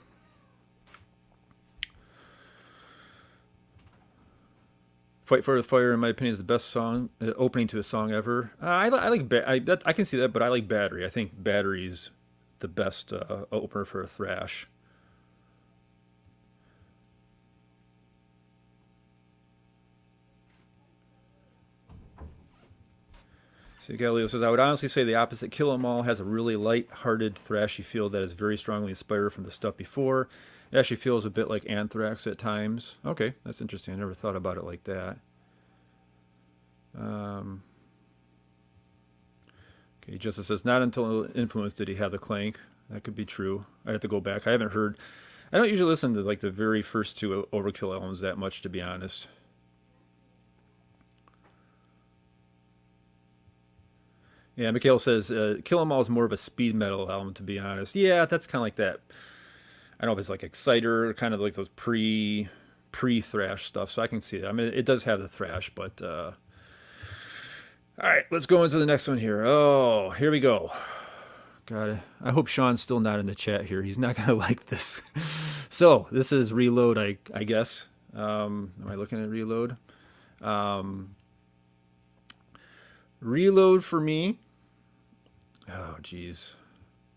Fight for the Fire, in my opinion, is the best song opening to a song ever. I like I can see that, but I like Battery. I think Battery's the best opener for a thrash. So Galileo says, I would honestly say the opposite. Kill 'Em All has a really light-hearted, thrashy feel that is very strongly inspired from the stuff before. It actually feels a bit like Anthrax at times. Okay, that's interesting. I never thought about it like that. Okay, Justice says, not until Influence did he have the clank. That could be true. I have to go back. I haven't heard. I don't usually listen to like the very first two Overkill albums that much, to be honest. Yeah, Mikhail says, Kill 'Em All is more of a speed metal album, to be honest. Yeah, that's kind of like that. I don't know if it's like Exciter or kind of like those pre-thrash stuff, so I can see that. I mean, it does have the thrash, but all right, let's go into the next one here. Oh, here we go. God, I hope Sean's still not in the chat here. He's not gonna like this. So this is Reload, I guess. Am I looking at Reload? Reload for me. Oh, geez.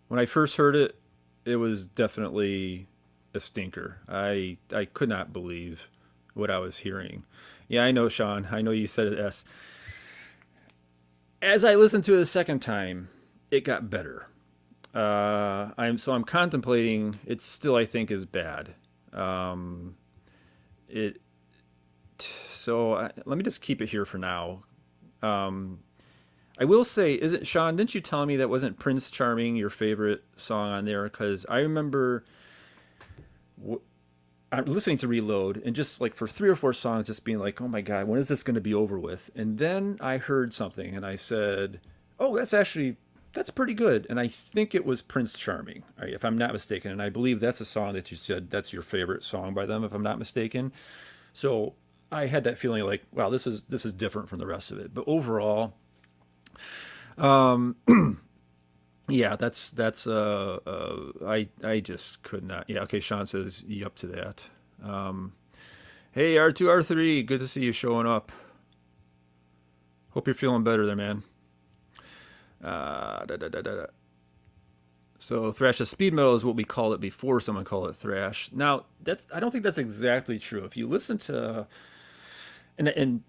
When I first heard it, it was definitely a stinker. I could not believe what I was hearing. Yeah, I know, Sean. I know you said it. As I listened to it a second time, it got better. I'm contemplating. It still, I think, is bad. It. Let me just keep it here for now. I will say, is it Sean? Didn't you tell me that wasn't Prince Charming your favorite song on there? Because I remember I'm listening to Reload and just like for 3 or 4 songs, just being like, "Oh my God, when is this going to be over with?" And then I heard something and I said, "Oh, that's pretty good." And I think it was Prince Charming, if I'm not mistaken. And I believe that's a song that you said that's your favorite song by them, if I'm not mistaken. So I had that feeling like, wow, this is different from the rest of it. But overall, yeah, I just could not. Yeah, okay. Sean says, "Yup to that." Hey, R2R3, good to see you showing up. Hope you're feeling better there, man. So thrash, speed metal is what we called it before someone called it thrash. Now I don't think that's exactly true. If you listen to, and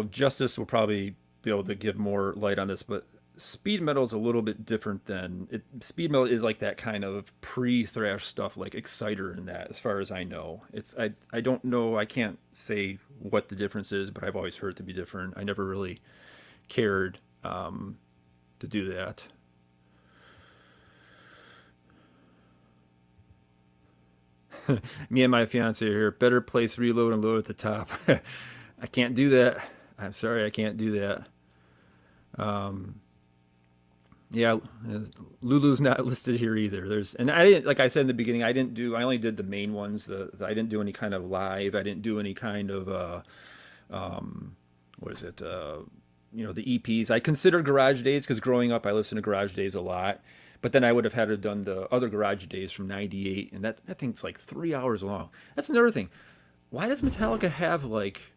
Justice will probably be able to give more light on this, but speed metal is a little bit different than it. Speed metal is like that kind of pre-thrash stuff, like Exciter and that. As far as I know, I don't know. I can't say what the difference is, but I've always heard it to be different. I never really cared to do that. Me and my fiance are here. Better place Reload and Load at the top. I can't do that. I'm sorry, I can't do that. Yeah, Lulu's not listed here either. And I didn't, like I said in the beginning, I only did the main ones. I didn't do any kind of live. I didn't do any kind of, what is it? The EPs. I considered Garage Days because growing up I listened to Garage Days a lot. But then I would have had to have done the other Garage Days from '98, and that thing's like 3 hours long. That's another thing. Why does Metallica have like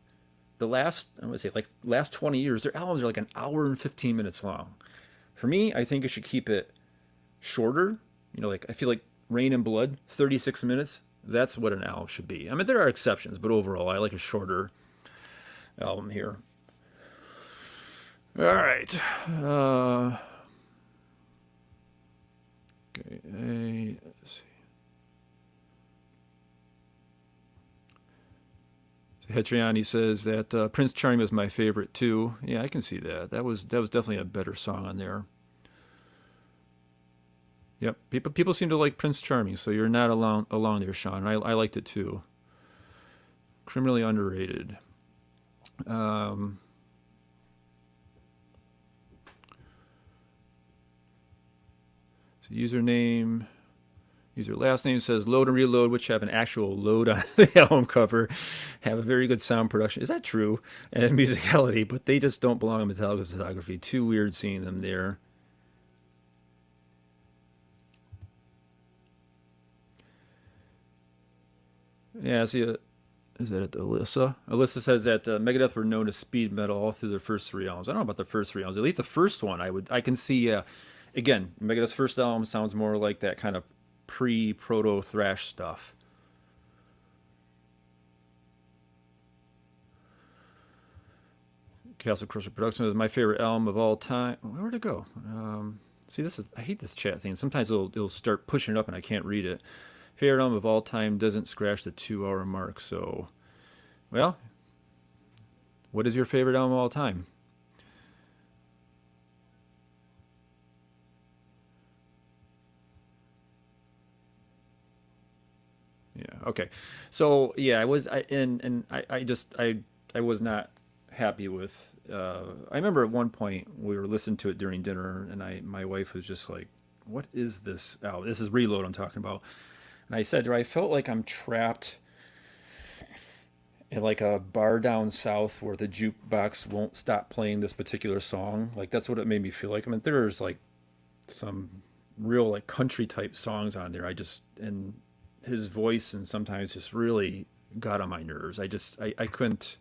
I would say like last 20 years, their albums are like an hour and 15 minutes long? For me, I think it should keep it shorter. Like I feel like Rain and Blood, 36 minutes. That's what an album should be. I mean, there are exceptions, but overall, I like a shorter album here. All right. Okay. Let's see. So Hetriani says that Prince Charming was my favorite too. Yeah, I can see that. That was definitely a better song on there. Yep, people seem to like Prince Charming, so you're not alone there, Sean. I liked it too. Criminally underrated. So username, user last name says Load and Reload, which have an actual load on the album cover, have a very good sound production. Is that true? And musicality, but they just don't belong in Metallica's discography. Too weird seeing them there. Yeah, see, Is that it, Alyssa? Alyssa says that Megadeth were known as speed metal all through their first three albums. I don't know about the first three albums. At least the first one, I can see. Again, Megadeth's first album sounds more like that kind of pre-proto thrash stuff. Castle Crusher Production is my favorite album of all time. Where'd it go? See, I hate this chat thing. Sometimes it'll start pushing it up and I can't read it. Favorite album of all time doesn't scratch the 2 hour mark. So, well, what is your favorite album of all time? Yeah. Okay. So yeah, I was not happy with. I remember at one point we were listening to it during dinner, and my wife was just like, "What is this album? This is Reload I'm talking about." And I said to her, I felt like I'm trapped in like a bar down south where the jukebox won't stop playing this particular song. Like that's what it made me feel like. I mean, there's like some real like country type songs on there. And his voice and sometimes just really got on my nerves. I couldn't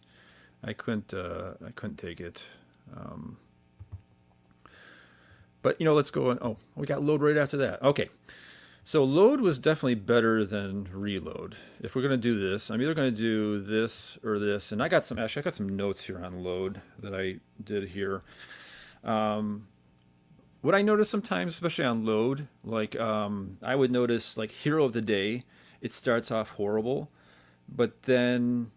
take it. Um, but let's go on. Oh, we got Load right after that. Okay. So Load was definitely better than Reload. If we're gonna do this, I'm either gonna do this or this. And I got some notes here on Load that I did here. Um, what I notice sometimes, especially on Load, like I would notice like Hero of the Day, it starts off horrible, but then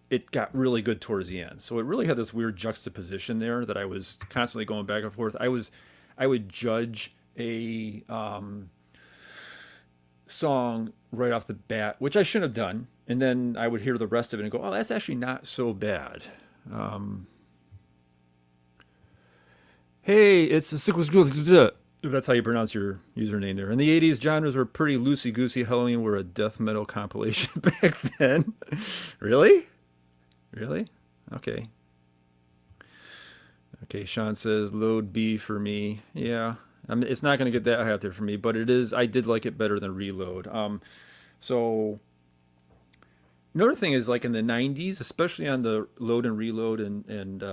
it got really good towards the end. So it really had this weird juxtaposition there that I was constantly going back and forth. I would judge a song right off the bat, which I shouldn't have done, and then I would hear the rest of it and go, "Oh, that's actually not so bad." Um, hey, it's a sickles. If that's how you pronounce your username there. In the '80s, genres were pretty loosey goosey. Halloween were a death metal compilation back then. Really? Really? Okay. Okay, Sean says Load B for me. Yeah, I mean, it's not going to get that high up there for me, but it is. I did like it better than Reload. So another thing is like in the '90s, especially on the Load and Reload, and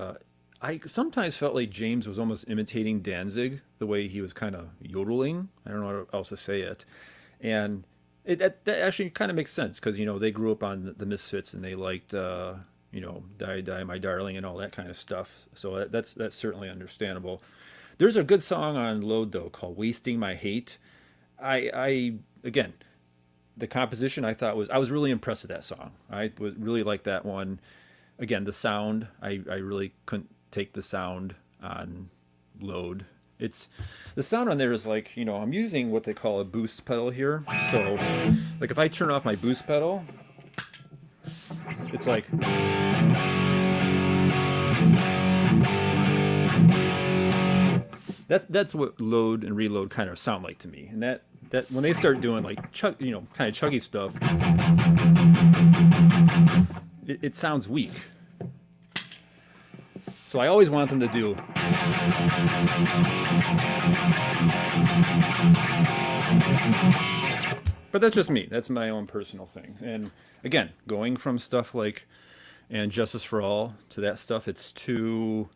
I sometimes felt like James was almost imitating Danzig the way he was kind of yodeling. I don't know how else to say it, and that actually kind of makes sense because they grew up on the Misfits and they liked Die Die My Darling and all that kind of stuff. So that's certainly understandable. There's a good song on Load though called "Wasting My Hate." I again, the composition I was really impressed with that song. I was really like that one. Again, the sound I really couldn't take the sound on Load. It's the sound on there is like I'm using what they call a boost pedal here. So like if I turn off my boost pedal, it's like that's what Load and Reload kind of sound like to me. And that when they start doing like kind of chuggy stuff, it sounds weak. So I always want them to do. But that's just me. That's my own personal thing. And again, going from stuff like and Justice for All to that stuff, it's too.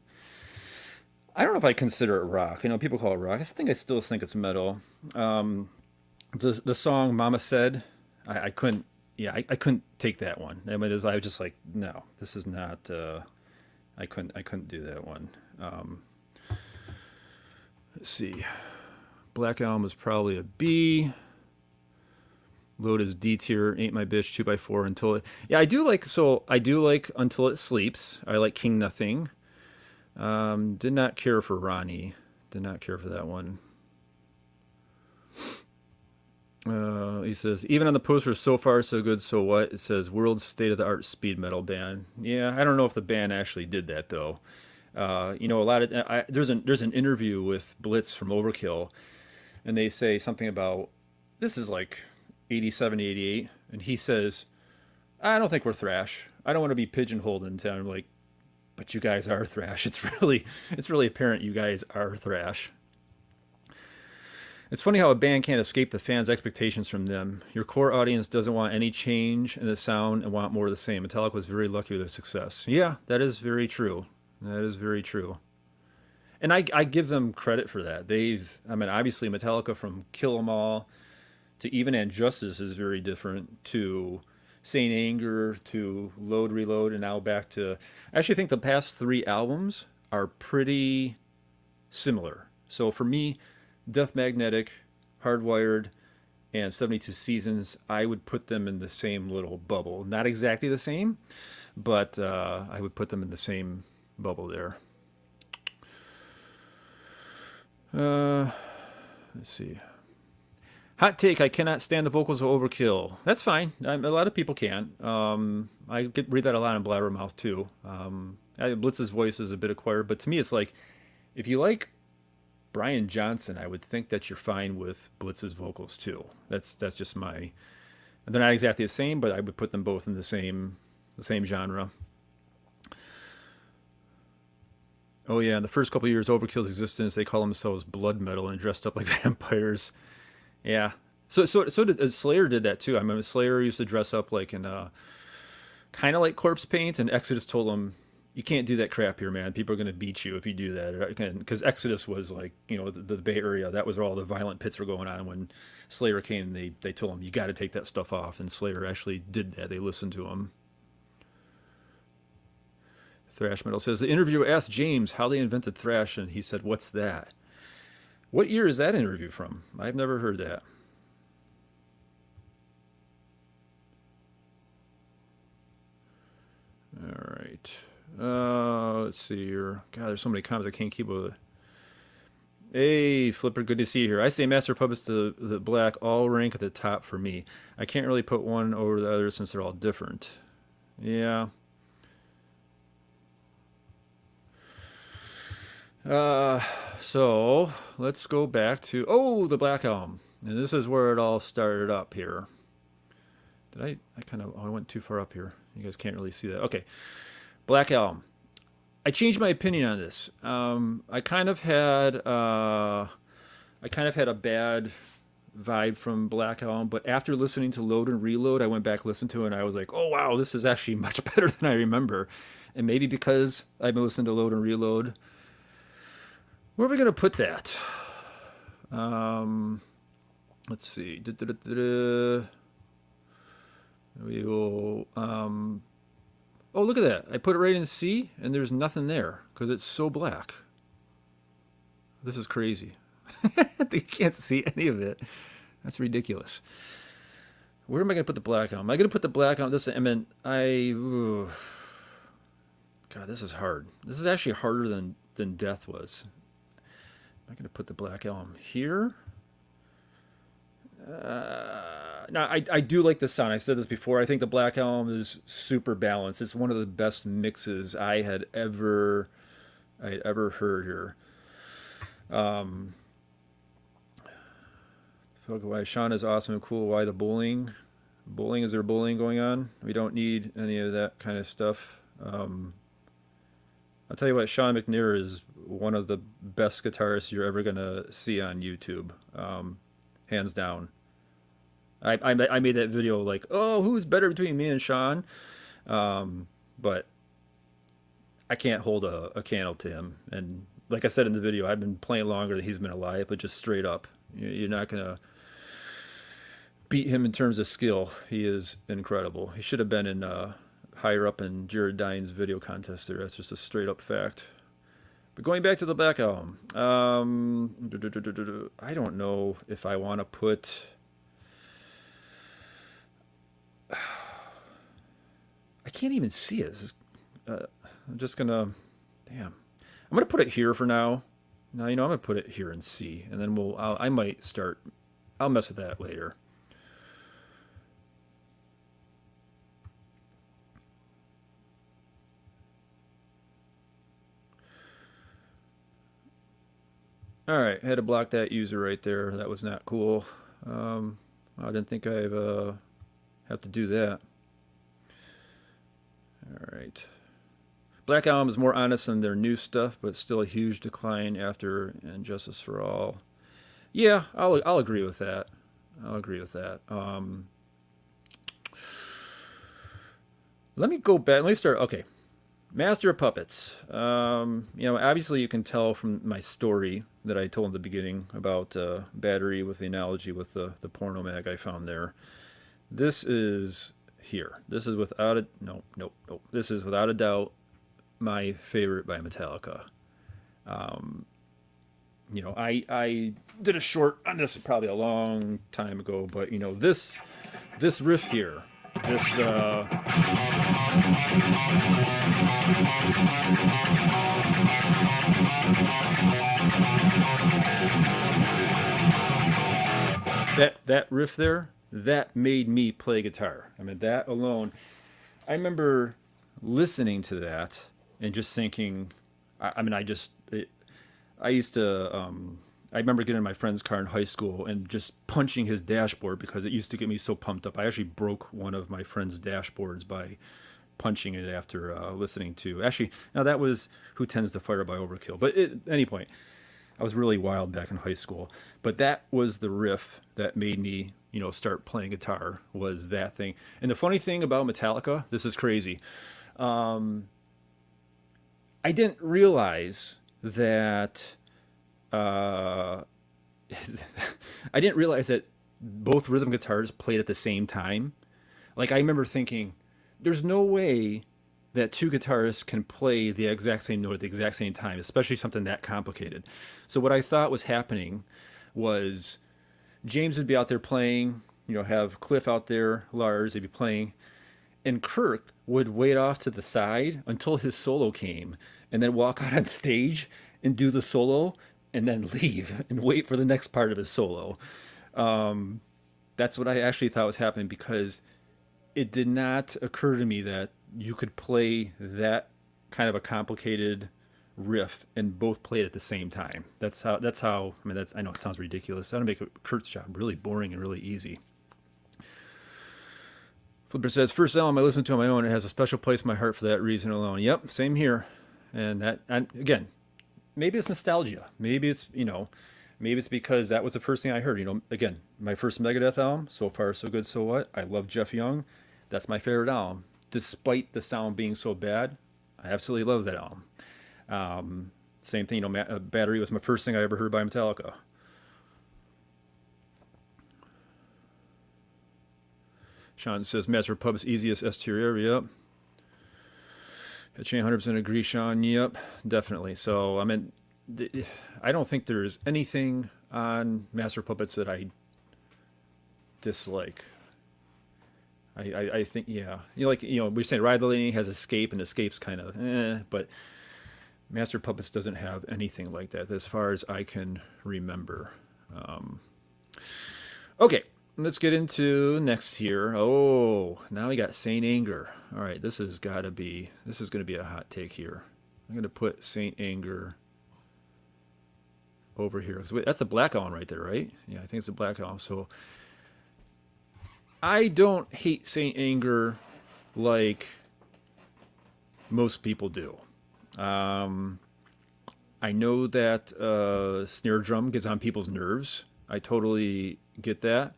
I don't know if I consider it rock. People call it rock. I still think it's metal. The song "Mama Said," I couldn't. Yeah, I couldn't take that one. I was just like, no, this is not. I couldn't do that one. Let's see. Black Album is probably a B. Load is D tier. Ain't My Bitch 2x4 until it. Yeah, I do like Until It Sleeps. I like King Nothing. Did not care for Ronnie. Did not care for that one. He says, even on the poster, So Far So Good So What, it says world's state of the art speed metal band. Yeah, I don't know if the band actually did that though. A lot of there's an interview with Blitz from Overkill, and they say something about this is like 87, 88, and he says, I don't think we're thrash. I don't want to be pigeonholed into. I'm like, but you guys are thrash. It's really apparent you guys are thrash. It's funny how a band can't escape the fans' expectations from them. Your core audience doesn't want any change in the sound and want more of the same. Metallica was very lucky with their success. Yeah, that is very true. That is very true. And I give them credit for that. I mean, obviously, Metallica from Kill 'Em All to Even and Justice is very different to Saint Anger to Load Reload and now back to. I actually think the past three albums are pretty similar. So for me, Death Magnetic, Hardwired, and 72 Seasons, I would put them in the same little bubble. Not exactly the same, but I would put them in the same bubble there. Let's see. Hot take: I cannot stand the vocals of Overkill. That's fine. A lot of people can't. Read that a lot in Blabbermouth too. Blitz's voice is a bit acquired, but to me, it's like if you like Brian Johnson, I would think that you're fine with Blitz's vocals too. That's just my. They're not exactly the same, but I would put them both in the same genre. Oh yeah, in the first couple of years of Overkill's existence, they call themselves blood metal and dressed up like vampires. Yeah. So did Slayer did that too. I remember Slayer used to dress up like in kind of like corpse paint, and Exodus told them, "You can't do that crap here, man. People are going to beat you if you do that." Because Exodus was like, the Bay Area. That was where all the violent pits were going on. When Slayer came, they told him, "You got to take that stuff off." And Slayer actually did that. They listened to him. Thrash Metal says the interviewer asked James how they invented thrash, and he said, "What's that?" What year is that interview from? I've never heard that. All right. Let's see here. God, there's so many comments I can't keep with it. Hey, Flipper, good to see you here. I say Master Puppets to the Black all rank at the top for me. I can't really put one over the other since they're all different. Yeah. So let's go back to the Black Album, and this is where it all started up here. Did I went too far up here. You guys can't really see that. Okay, Black Album. I changed my opinion on this. I kind of had a bad vibe from Black Album, but after listening to Load and Reload, I went back, listened to it, and I was like, oh wow, this is actually much better than I remember. And maybe because I've been listening to Load and Reload. Where are we going to put that? Let's see. We will. Oh, look at that. I put it right in C, and there's nothing there because it's so black. This is crazy. You can't see any of it. That's ridiculous. Where am I going to put the Black on? Am I going to put the Black on this? God, this is hard. This is actually harder than Death was. I'm going to put the Black Album here. Now, I do like the sound. I said this before. I think the Black Album is super balanced. It's one of the best mixes I had ever heard here. Why Sean is awesome and cool. Why the bullying? Is there bullying going on? We don't need any of that kind of stuff. I'll tell you what, Sean McNair is one of the best guitarists you're ever going to see on YouTube. Hands down. I made that video like, oh, who's better between me and Sean? But I can't hold a candle to him. And like I said in the video, I've been playing longer than he's been alive, but just straight up. You're not going to beat him in terms of skill. He is incredible. He should have been in higher up in Jared Dine's video contest there. That's just a straight up fact. But going back to the Black Album, I don't know if I want to put. I can't even see it. I'm just gonna. Damn. I'm gonna put it here for now. Now I'm gonna put it here in C, and then I might start. I'll mess with that later. All right, had to block that user right there. That was not cool. I didn't think I'd have to do that. All right. Black Album is more honest than their new stuff, but still a huge decline after And Justice for All. Yeah, I'll agree with that. I'll agree with that. Let me go back. Let me start. Okay, Master of Puppets. Obviously you can tell from my story that I told in the beginning about battery with the analogy with the porno mag I found there. This is here. This is without a no, nope, nope. This is without a doubt my favorite by Metallica. I did a short on this probably a long time ago, but this riff here, this that riff there, that made me play guitar. I mean, that alone. I remember listening to that and just thinking. I mean, I used to. I remember getting in my friend's car in high school and just punching his dashboard because it used to get me so pumped up. I actually broke one of my friend's dashboards by punching it after listening to. Actually, now that was Who Tends to Fire by Overkill. But at any point, I was really wild back in high school. But that was the riff that made me, start playing guitar. Was that thing? And the funny thing about Metallica, this is crazy. I didn't realize that I didn't realize that both rhythm guitars played at the same time. Like I remember thinking, there's no way that two guitarists can play the exact same note at the exact same time, especially something that complicated. So what I thought was happening was James would be out there playing, have Cliff out there, Lars, they'd be playing, and Kirk would wait off to the side until his solo came and then walk out on stage and do the solo and then leave and wait for the next part of his solo. That's what I actually thought was happening because it did not occur to me that you could play that kind of a complicated riff and both play it at the same time. That's how I mean I know it sounds ridiculous. That'll make Kurt's job really boring and really easy. Flipper says, first album I listened to on my own, it has a special place in my heart for that reason alone. Yep, same here. And again, maybe it's nostalgia. Maybe it's because that was the first thing I heard. Again, my first Megadeth album, So Far So Good So What. I love Jeff Young. That's my favorite album. Despite the sound being so bad, I absolutely love that album. Same thing, Battery was my first thing I ever heard by Metallica. Sean says, Master of Puppets, easiest exterior. Yep. I 100% agree, Sean. Yep, definitely. So, I mean, I don't think there's anything on Master of Puppets that I dislike. I think, yeah. We're saying Ride the Lightning has Escape, and Escape's kind of but Master of Puppets doesn't have anything like that as far as I can remember. Okay. Let's get into next here. Oh, now we got Saint Anger. All right, this is going to be a hot take here. I'm going to put Saint Anger over here. Wait, that's a Black Album right there, right? Yeah, I think it's a Black Album. So I don't hate Saint Anger like most people do. I know that snare drum gets on people's nerves. I totally get that.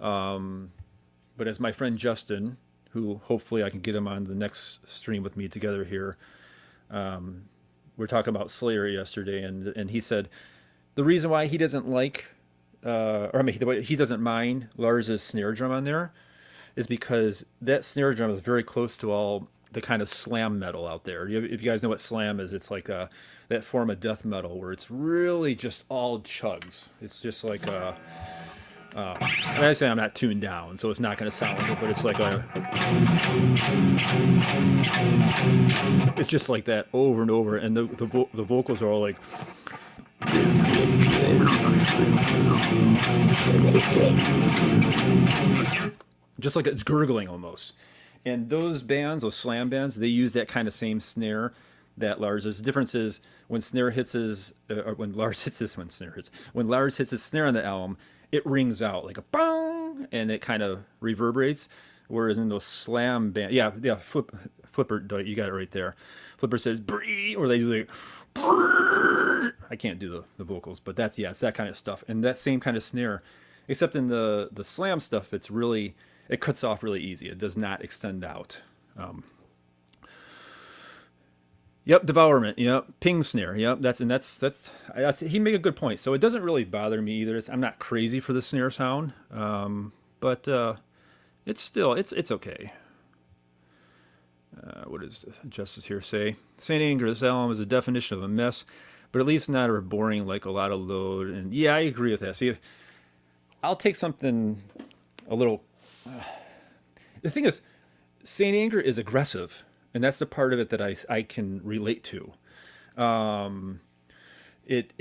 But as my friend Justin, who hopefully I can get him on the next stream with me together here, we're talking about Slayer yesterday, and he said the reason why he doesn't like, he doesn't mind Lars's snare drum on there, is because that snare drum is very close to all the kind of slam metal out there. If you guys know what slam is, it's like that form of death metal where it's really just all chugs. It's just like I say I'm not tuned down, so it's not going to sound like it, but it's like it's just like that over and over, and the vocals are all like, just like it's gurgling almost. And those slam bands, they use that kind of same snare that Lars is. The difference is when Lars hits his snare on the album, it rings out like a bong, and it kind of reverberates. Whereas in those slam band, Flipper, you got it right there. Flipper says "bree," or they do like "brrr." I can't do the vocals, but that's, yeah, it's that kind of stuff. And that same kind of snare, except in the slam stuff, it cuts off really easy. It does not extend out. Yep, devourment. Yep, ping snare. Yep, that's he made a good point. So it doesn't really bother me either. I'm not crazy for the snare sound, but it's still it's okay. What does Justice here say? Saint Anger, this album is a definition of a mess, but at least not or boring like a lot of load. And yeah, I agree with that. See, I'll take something a little. The thing is, Saint Anger is aggressive, and that's the part of it that I can relate to. It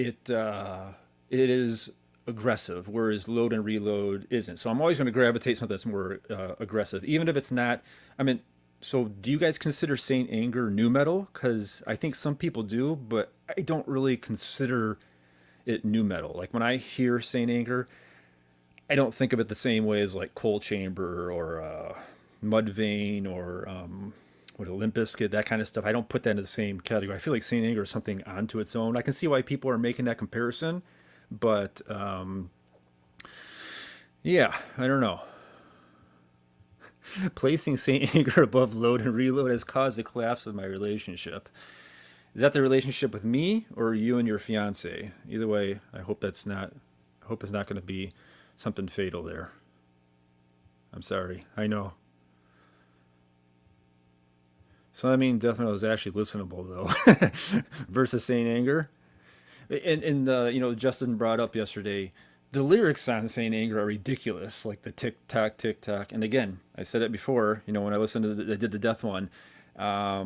is aggressive, whereas Load and Reload isn't. So I'm always going to gravitate something that's more aggressive, even if it's not. I mean, so do you guys consider Saint Anger nu metal? Because I think some people do, but I don't really consider it nu metal. Like when I hear Saint Anger, I don't think of it the same way as like Coal Chamber or Mudvayne or Olympus Kid, that kind of stuff. I don't put that in the same category. I feel like Saint Anger is something onto its own. I can see why people are making that comparison, but yeah, I don't know. Placing Saint Anger above Load and Reload has caused the collapse of my relationship. Is that the relationship with me or you and your fiance? Either way, I hope it's not going to be something fatal there. I'm sorry. I know. So I mean, death metal is actually listenable though, versus Saint Anger. And Justin brought up yesterday, the lyrics on Saint Anger are ridiculous, like the tick tock, tick tock. And again, I said it before. When I listened to I did the death one. I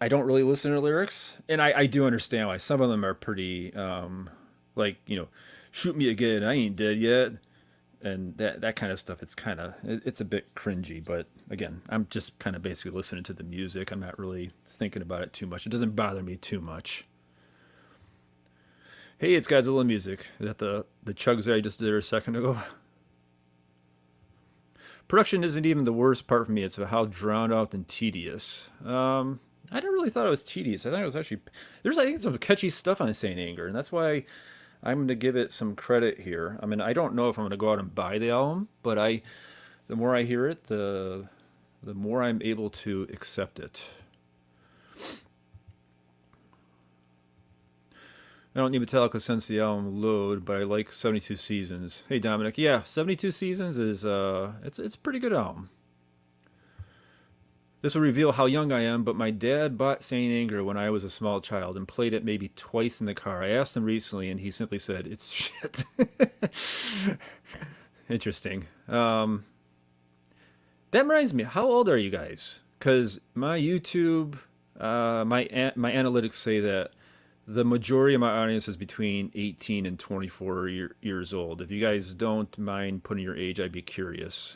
don't really listen to lyrics, and I do understand why some of them are pretty shoot me again, I ain't dead yet, and that kind of stuff. It's a bit cringy, but again, I'm just kind of basically listening to the music. I'm not really thinking about it too much. It doesn't bother me too much. Hey, it's Godzilla music. Is that the chugs that I just did a second ago? Production isn't even the worst part for me. It's how drowned out and tedious. I didn't really thought it was tedious. I thought it was actually I think some catchy stuff on Saint Anger, and that's why I'm going to give it some credit here. I mean, I don't know if I'm going to go out and buy the album, but the more I hear it, the more I'm able to accept it. I don't need Metallica since the album Load, but I like 72 Seasons. Hey Dominic, yeah, 72 Seasons is it's a pretty good album. This will reveal how young I am, but my dad bought Saint Anger when I was a small child and played it maybe twice in the car. I asked him recently, and he simply said, "It's shit." Interesting. That reminds me, how old are you guys? Because my YouTube, my analytics say that the majority of my audience is between 18 and 24 years old. If you guys don't mind putting your age, I'd be curious.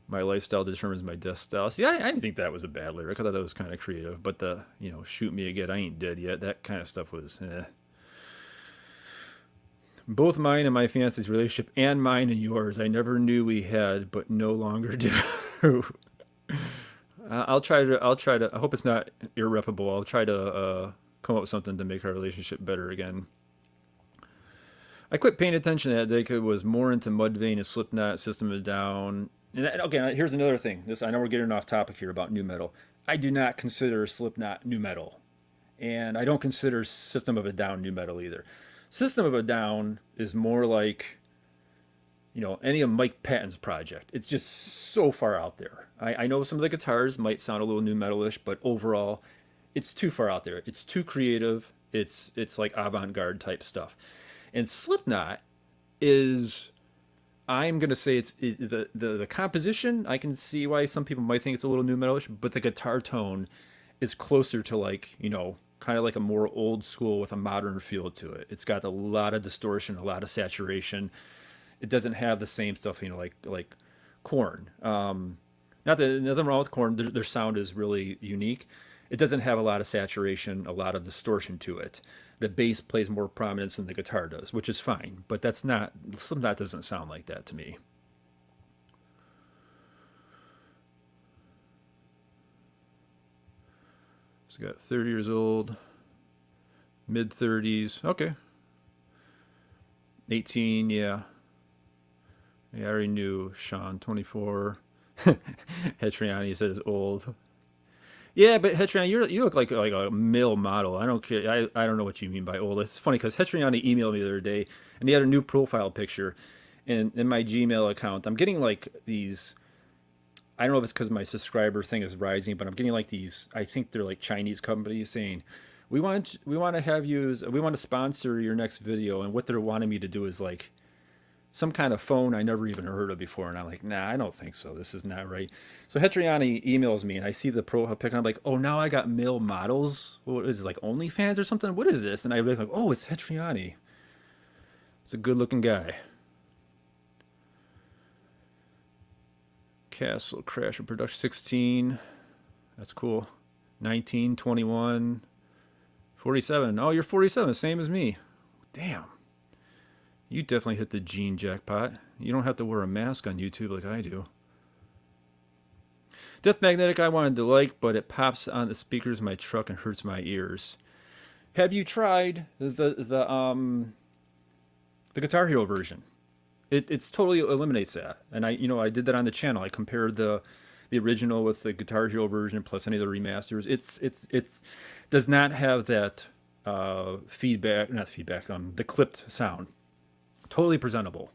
My lifestyle determines my death style. See, I didn't think that was a bad lyric. I thought that was kind of creative. But the, shoot me again, I ain't dead yet. That kind of stuff was, Both mine and my fiance's relationship, and mine and yours, I never knew we had, but no longer do. I'll try to. I hope it's not irreparable. I'll try to come up with something to make our relationship better again. I quit paying attention that day because I was more into Mudvayne and Slipknot, System of a Down. And okay, here's another thing. I know we're getting off topic here about nu metal. I do not consider Slipknot nu metal, and I don't consider System of a Down nu metal either. System of a Down is more like, any of Mike Patton's project. It's just so far out there. I know some of the guitars might sound a little nu metalish, but overall, it's too far out there. It's too creative. It's like avant-garde type stuff. And Slipknot is, I'm gonna say the composition. I can see why some people might think it's a little nu metalish, but the guitar tone is closer to kind of like a more old school with a modern feel to it. It's got a lot of distortion, a lot of saturation. It doesn't have the same stuff, like Korn. Not that nothing wrong with Korn. Their sound is really unique. It doesn't have a lot of saturation, a lot of distortion to it. The bass plays more prominence than the guitar does, which is fine. But Slipknot doesn't sound like that to me. So got 30 years old, mid 30s. Okay. 18, yeah. Yeah, I already knew Sean, 24. Hetriani says old. Yeah, but Hetriani, you look like a male model. I don't care. I don't know what you mean by old. It's funny because Hetriani emailed me the other day, and he had a new profile picture, and in my Gmail account, I'm getting like these. I don't know if it's because my subscriber thing is rising, but I'm getting like these. I think they're like Chinese companies saying, we want to have you. We want to sponsor your next video, and what they're wanting me to do is like some kind of phone I never even heard of before. And I'm like, nah, I don't think so. This is not right. So Hetriani emails me and I see the profile pic and I'm like, oh, now I got male models. What is it, like OnlyFans or something? What is this? And I was like, oh, it's Hetriani. It's a good looking guy. Castle Crasher Production 16. That's cool. 19, 21, 47. Oh, you're 47, same as me. Damn. You definitely hit the gene jackpot. You don't have to wear a mask on YouTube like I do. Death Magnetic I wanted to like, but it pops on the speakers of my truck and hurts my ears. Have you tried the Guitar Hero version? It's totally eliminates that. And I did that on the channel. I compared the original with the Guitar Hero version plus any of the remasters. It's does not have that the clipped sound. Totally presentable.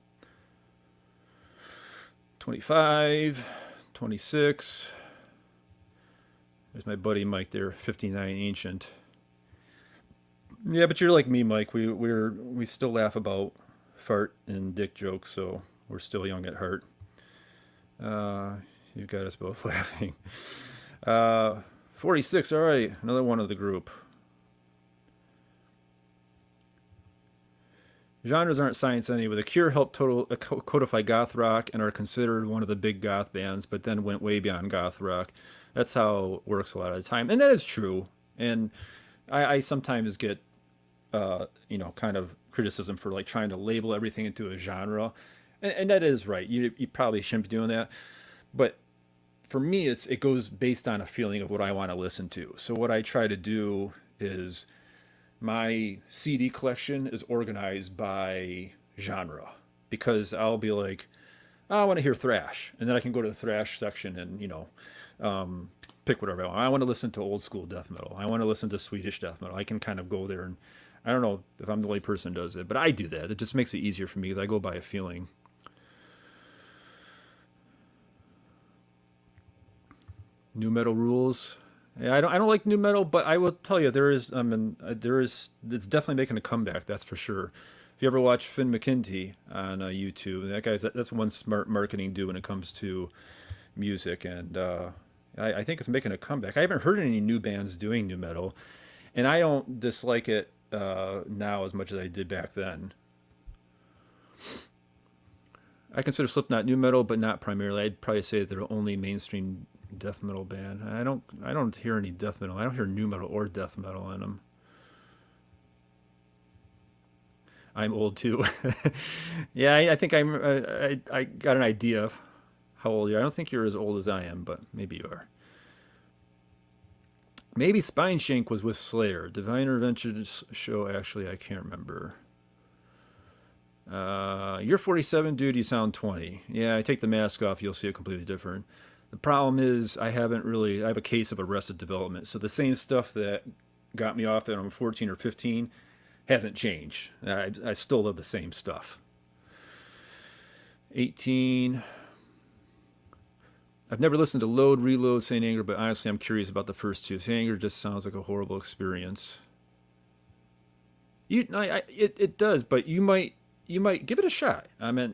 25, 26. There's my buddy Mike there, 59 Ancient. Yeah, but you're like me, Mike. We still laugh about fart and dick jokes, so we're still young at heart. You got us both laughing. 46, all right, another one of the group. Genres aren't science anyway. The Cure helped codify goth rock and are considered one of the big goth bands, but then went way beyond goth rock. That's how it works a lot of the time, and that is true. And I sometimes get, kind of criticism for like trying to label everything into a genre, and that is right. You probably shouldn't be doing that, but for me, it goes based on a feeling of what I want to listen to. So what I try to do is my CD collection is organized by genre because I'll be like, oh, I want to hear thrash, and then I can go to the thrash section and pick whatever I want. I want to listen to old school death metal. I want to listen to Swedish death metal. I can kind of go there, and I don't know if I'm the only person who does it, but I do that. It just makes it easier for me because I go by a feeling. New metal rules. Yeah, I don't like new metal, but I will tell you it's definitely making a comeback. That's for sure. If you ever watch Finn McKenty on YouTube, that's one smart marketing do when it comes to music, and I think it's making a comeback. I haven't heard any new bands doing new metal, and I don't dislike it now as much as I did back then. I consider Slipknot new metal, but not primarily. I'd probably say they're the only mainstream death metal band. I don't hear any death metal. I don't hear new metal or death metal in them. I'm old too. Yeah, I think I got an idea of how old you are. I don't think you're as old as I am, but maybe you are. Maybe Spineshank was with Slayer. Divine Intervention show, actually, I can't remember. You're 47, dude. You sound 20. Yeah, I take the mask off. You'll see it completely different. The problem is I have a case of arrested development. So the same stuff that got me off at I'm 14 or 15 hasn't changed. I still love the same stuff. 18. I've never listened to Load, Reload, Saint Anger, but honestly I'm curious about the first two. Saint Anger just sounds like a horrible experience. It does, but you might give it a shot. I mean,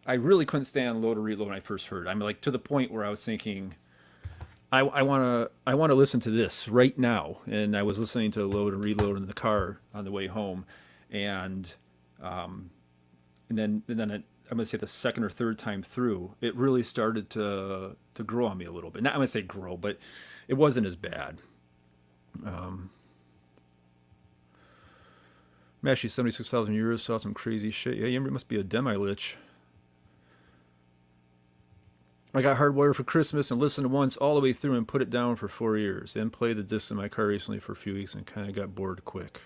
I really couldn't stand Load or Reload when I first heard it. I'm like to the point where I was thinking, I want to listen to this right now. And I was listening to Load and Reload in the car on the way home, and then I'm gonna say the second or third time through, it really started to grow on me a little bit. Not I'm gonna say grow, but it wasn't as bad. Mashy 76,000 euros, saw some crazy shit. Yeah, you must be a demi-lich. I got Hardwired for Christmas and listened to once all the way through and put it down for 4 years. Then played the disc in my car recently for a few weeks and kind of got bored quick.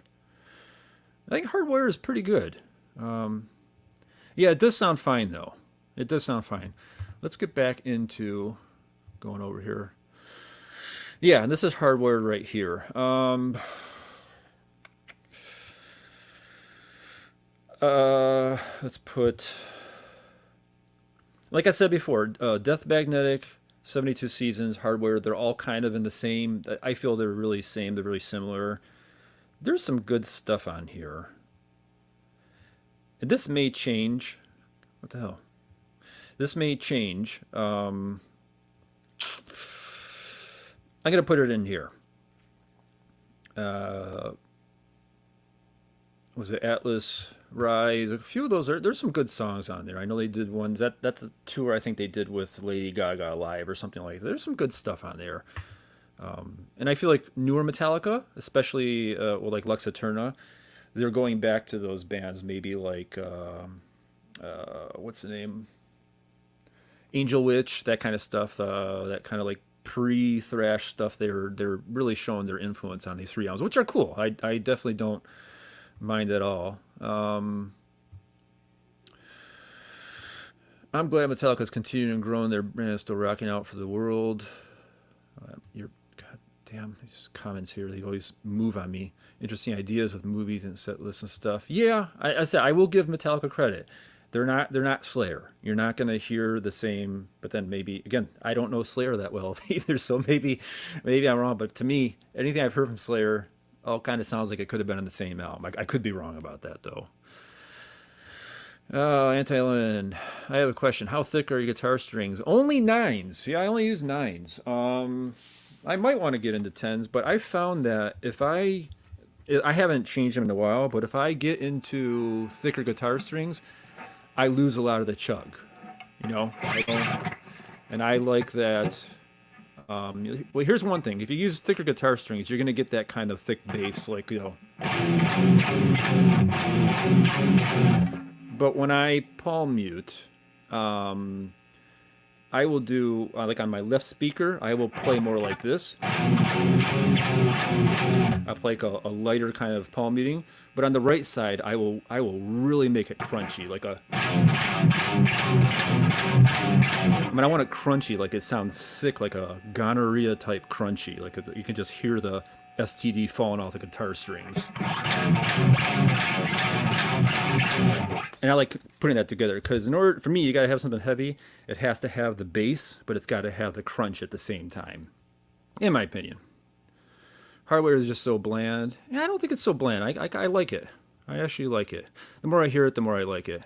I think Hardwire is pretty good. Yeah, it does sound fine though. It does sound fine. Let's get back into going over here. Yeah, and this is Hardwired right here. Let's put, like I said before, Death Magnetic, 72 Seasons, Hardware, they're all kind of in the same. I feel they're really same. They're really similar. There's some good stuff on here. And this may change. What the hell? This may change. I'm going to put it in here. Was it Atlas Rise? A few of those there's some good songs on there. I know they did one that's a tour I think they did with Lady Gaga live or something like that. There's some good stuff on there. And I feel like newer Metallica, especially like Lux Eterna, they're going back to those bands maybe like what's the name? Angel Witch, that kind of stuff, that kind of like pre-thrash stuff. They're really showing their influence on these 3 albums, which are cool. I definitely don't mind at all. I'm glad Metallica's continuing and growing. Their brand is still rocking out for the world. God damn, these comments here, they always move on me. Interesting ideas with movies and set lists and stuff. Yeah, I said I will give Metallica credit. They're not Slayer. You're not going to hear the same, but then maybe, again, I don't know Slayer that well either, so maybe I'm wrong. But to me, anything I've heard from Slayer all kind of sounds like it could have been on the same album. I could be wrong about that, though. Anti-Lynn, I have a question. How thick are your guitar strings? Only 9s. Yeah, I only use 9s. I might want to get into 10s, but I found that if I haven't changed them in a while, but if I get into thicker guitar strings, I lose a lot of the chug, and I like that. Well, here's one thing: if you use thicker guitar strings, you're gonna get that kind of thick bass, like. But when I palm mute, I will do like on my left speaker, I will play more like this. I play like a lighter kind of palm muting. But on the right side, I will really make it crunchy, like a. I mean, I want it crunchy, like it sounds sick, like a gonorrhea type crunchy, like you can just hear the STD falling off the guitar strings. And I like putting that together because in order for me, you gotta have something heavy. It has to have the bass, but it's got to have the crunch at the same time, in my opinion. Hardware is just so bland. Yeah, I don't think it's so bland. I like it. I actually like it. The more I hear it, the more I like it.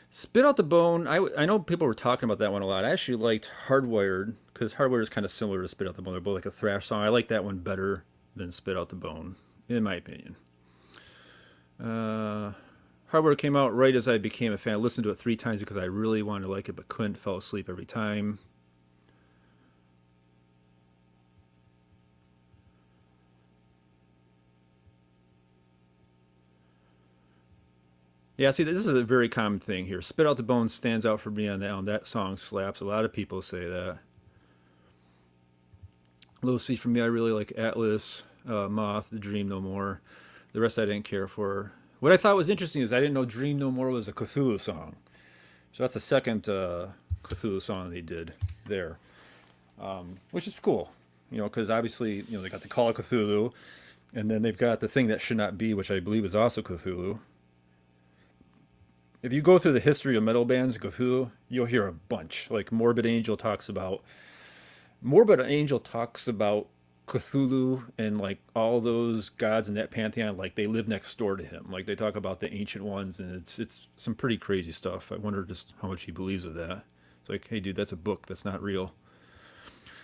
Spit Out the Bone. I know people were talking about that one a lot. I actually liked Hardwired because Hardwired is kind of similar to Spit Out the Bone. They're both like a thrash song. I like that one better than Spit Out the Bone, in my opinion. Hardwired came out right as I became a fan. I listened to it 3 times because I really wanted to like it, but couldn't. Fell asleep every time. Yeah, see, this is a very common thing here. Spit Out the Bone stands out for me on that album. That song slaps. A lot of people say that. Low C for me, I really like Atlas, Moth, The Dream No More. The rest I didn't care for. What I thought was interesting is I didn't know Dream No More was a Cthulhu song. So that's the second Cthulhu song they did there, which is cool, because obviously, they got the Call of Cthulhu, and then they've got the Thing That Should Not Be, which I believe is also Cthulhu. If you go through the history of metal bands, Cthulhu, you'll hear a bunch. Like Morbid Angel talks about Cthulhu and like all those gods in that pantheon, like they live next door to him. Like they talk about the ancient ones, and it's some pretty crazy stuff. I wonder just how much he believes of that. It's like, hey, dude, that's a book. That's not real.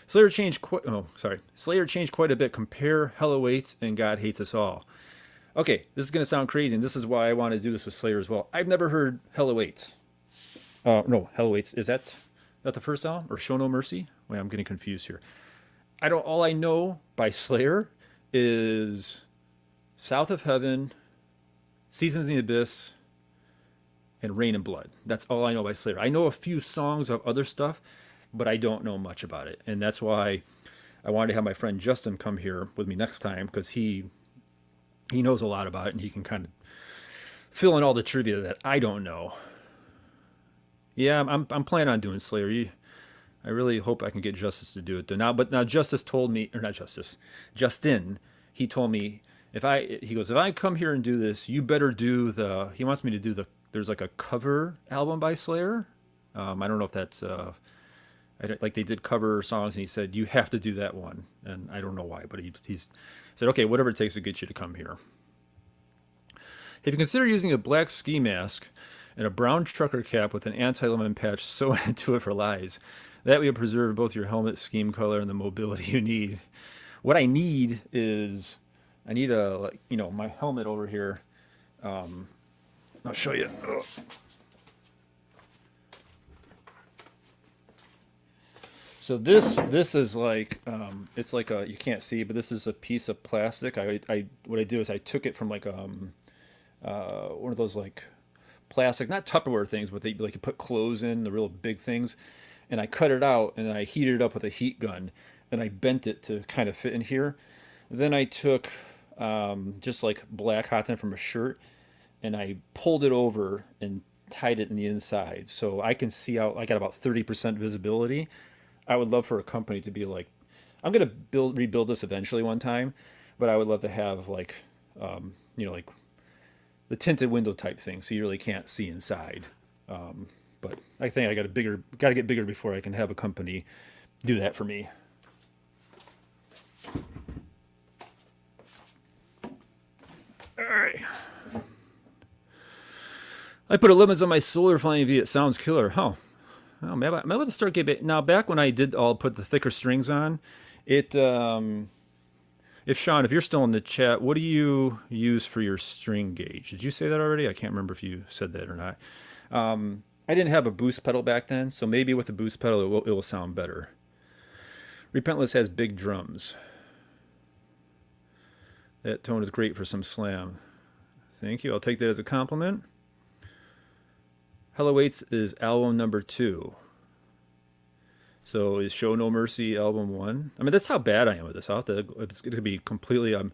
Slayer changed quite a bit. Compare Hell Awaits and God Hates Us All. Okay, this is going to sound crazy, and this is why I want to do this with Slayer as well. I've never heard Hell Awaits. No, Hell Awaits. Is that the first album? Or Show No Mercy? Wait, I'm getting confused here. All I know by Slayer is South of Heaven, Seasons in the Abyss, and Rain and Blood. That's all I know by Slayer. I know a few songs of other stuff, but I don't know much about it. And that's why I wanted to have my friend Justin come here with me next time, because he knows a lot about it and he can kind of fill in all the trivia that I don't know. Yeah, I'm planning on doing Slayer. I really hope I can get Justice to do it though. But now Justice told me, or not Justice, Justin, he told me he goes, if I come here and do this, you better do he wants me to do there's like a cover album by Slayer. I don't know if that's, like they did cover songs and he said, you have to do that one. And I don't know why, but he's said, okay, whatever it takes to get you to come here. If you consider using a black ski mask and a brown trucker cap with an anti-lemon patch sewn into it for lies, that will preserve both your helmet scheme color and the mobility you need. What I need is, I need my helmet over here. I'll show you. Oh. So this is like, it's like you can't see, but this is a piece of plastic. What I do is I took it from like one of those like plastic, not Tupperware things, but they like you put clothes in, the real big things, and I cut it out and I heated it up with a heat gun and I bent it to kind of fit in here. Then I took just like black hot dye from a shirt and I pulled it over and tied it in the inside so I can see out. I got about 30% visibility. I would love for a company to be like, I'm gonna rebuild this eventually one time, but I would love to have like like the tinted window type thing, so you really can't see inside. But I think I got to get bigger before I can have a company do that for me. All right. I put a limits on my solar flying V. It sounds killer. Huh. Oh, maybe I'm about to start getting now. Back when I did put the thicker strings on, it. If Sean, if you're still in the chat, what do you use for your string gauge? Did you say that already? I can't remember if you said that or not. I didn't have a boost pedal back then, so maybe with the boost pedal it will sound better. Repentless has big drums. That tone is great for some slam. Thank you. I'll take that as a compliment. Hello Waits is album number 2. So is Show No Mercy album 1? I mean, that's how bad I am with this. It's going to be completely, I'm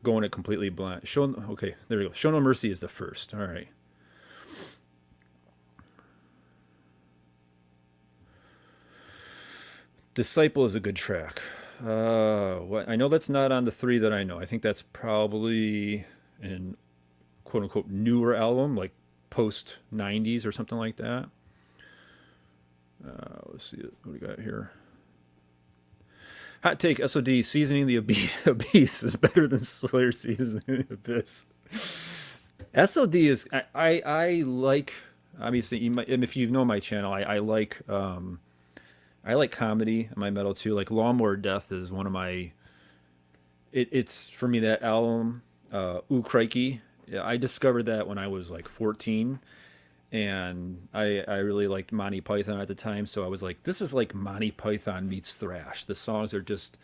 going it completely blind. Okay, there we go. Show No Mercy is the first. All right. Disciple is a good track. I know that's not on the 3 that I know. I think that's probably an quote unquote newer album, like post 90s or something like that. Let's see what we got here. Hot take: SOD seasoning the Abyss is better than Slayer seasoning the Abyss. SOD is I like, obviously, if you know my channel, I like comedy in my metal too. Like Lawnmower Death is one of my. It's for me that album. Ooh Crikey! I discovered that when I was like 14. And I really liked Monty Python at the time, so I was like, this is like Monty Python meets thrash. The songs are just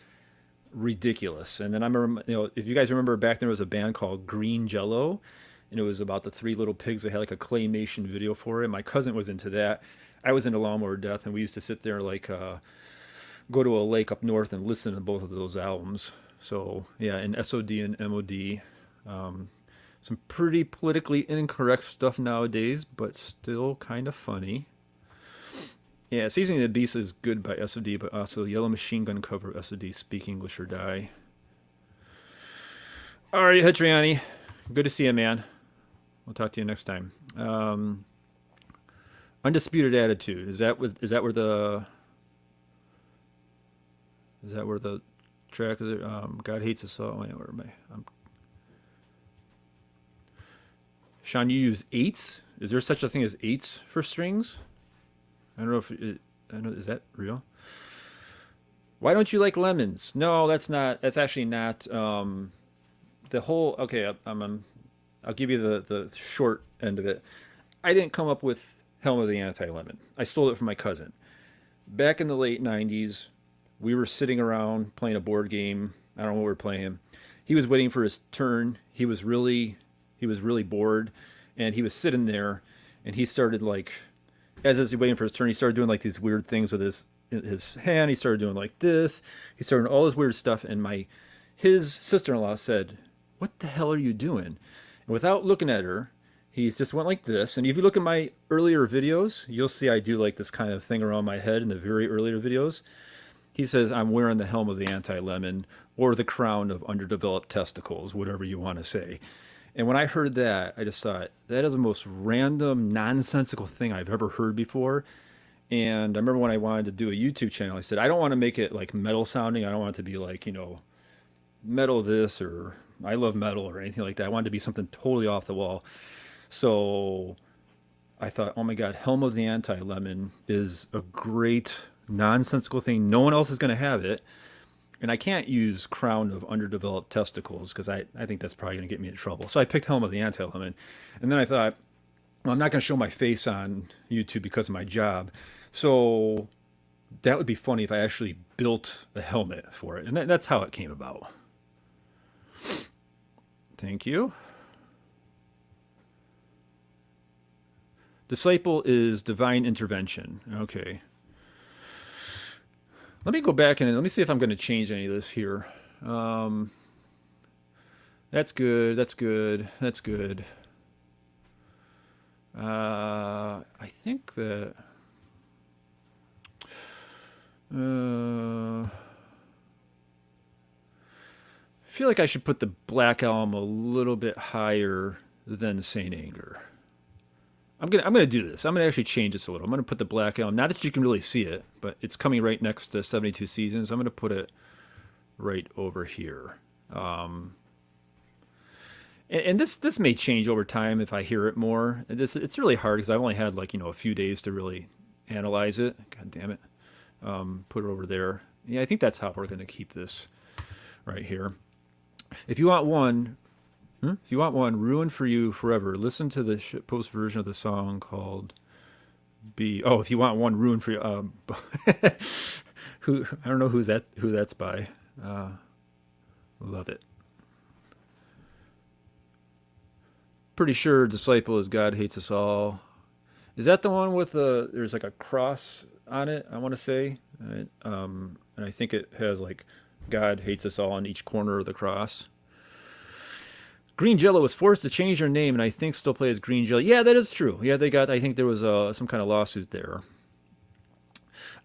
ridiculous. And then I remember, if you guys remember back then, there was a band called Green Jello, and it was about the 3 little pigs that had like a claymation video for it. My cousin was into that. I was into Lawnmower Death, and we used to sit there like go to a lake up north and listen to both of those albums. So yeah, and SOD and MOD. Some pretty politically incorrect stuff nowadays, but still kind of funny. Yeah, Seasoning the Beast is good by SOD, but also Yellow Machine Gun cover SOD, Speak English or Die. All right, Hetriani, good to see you, man. We'll talk to you next time. Undisputed Attitude, is that where the track is? God Hates Us All. Wait, where am I? Sean, you use 8s? Is there such a thing as 8s for strings? I don't know if is that real? Why don't you like lemons? No, that's actually not the whole. Okay, I'll give you the short end of it. I didn't come up with Helm of the Anti-Lemon. I stole it from my cousin. Back in the late 90s, we were sitting around playing a board game. I don't know what we were playing. He was waiting for his turn. He was really bored, and he was sitting there, and he started like, as he was waiting for his turn, he started doing like these weird things with his hand. He started doing like this. He started all this weird stuff, and his sister-in-law said, "What the hell are you doing?" And without looking at her, he just went like this. And if you look at my earlier videos, you'll see I do like this kind of thing around my head in the very earlier videos. He says, "I'm wearing the helm of the anti-lemon or the crown of underdeveloped testicles," whatever you want to say. And when I heard that, I just thought, that is the most random, nonsensical thing I've ever heard before. And I remember when I wanted to do a YouTube channel, I said, I don't want to make it like metal sounding. I don't want it to be like, metal this or I love metal or anything like that. I wanted to be something totally off the wall. So I thought, oh my God, Helm of the Anti-Lemon is a great nonsensical thing. No one else is going to have it. And I can't use Crown of Underdeveloped Testicles because I think that's probably going to get me in trouble. So I picked Helm of the Anti-Lemon. And then I thought, well, I'm not going to show my face on YouTube because of my job. So that would be funny if I actually built a helmet for it. And that's how it came about. Thank you. Disciple is divine intervention. Okay. Let me go back and let me see if I'm going to change any of this here. That's good. That's good. That's good. I think that... I feel like I should put the Black Album a little bit higher than Saint Anger. I'm gonna do this. I'm gonna actually change this a little. I'm gonna put the Black Album. Not that you can really see it, but it's coming right next to 72 Seasons. I'm gonna put it right over here. And this may change over time if I hear it more. It's really hard because I've only had like a few days to really analyze it. God damn it. Put it over there. Yeah, I think that's how we're gonna keep this right here. If you want one, Ruin for You Forever, listen to the post version of the song called B. Oh, if you want one, Ruin for You. I don't know who that's by. Love it. Pretty sure Disciple is God Hates Us All. Is that the one with there's like a cross on it, I want to say. Right? And I think it has like God Hates Us All on each corner of the cross. Green Jello was forced to change their name, and I think still play as Green Jello. Yeah, that is true. Yeah, I think there was some kind of lawsuit there.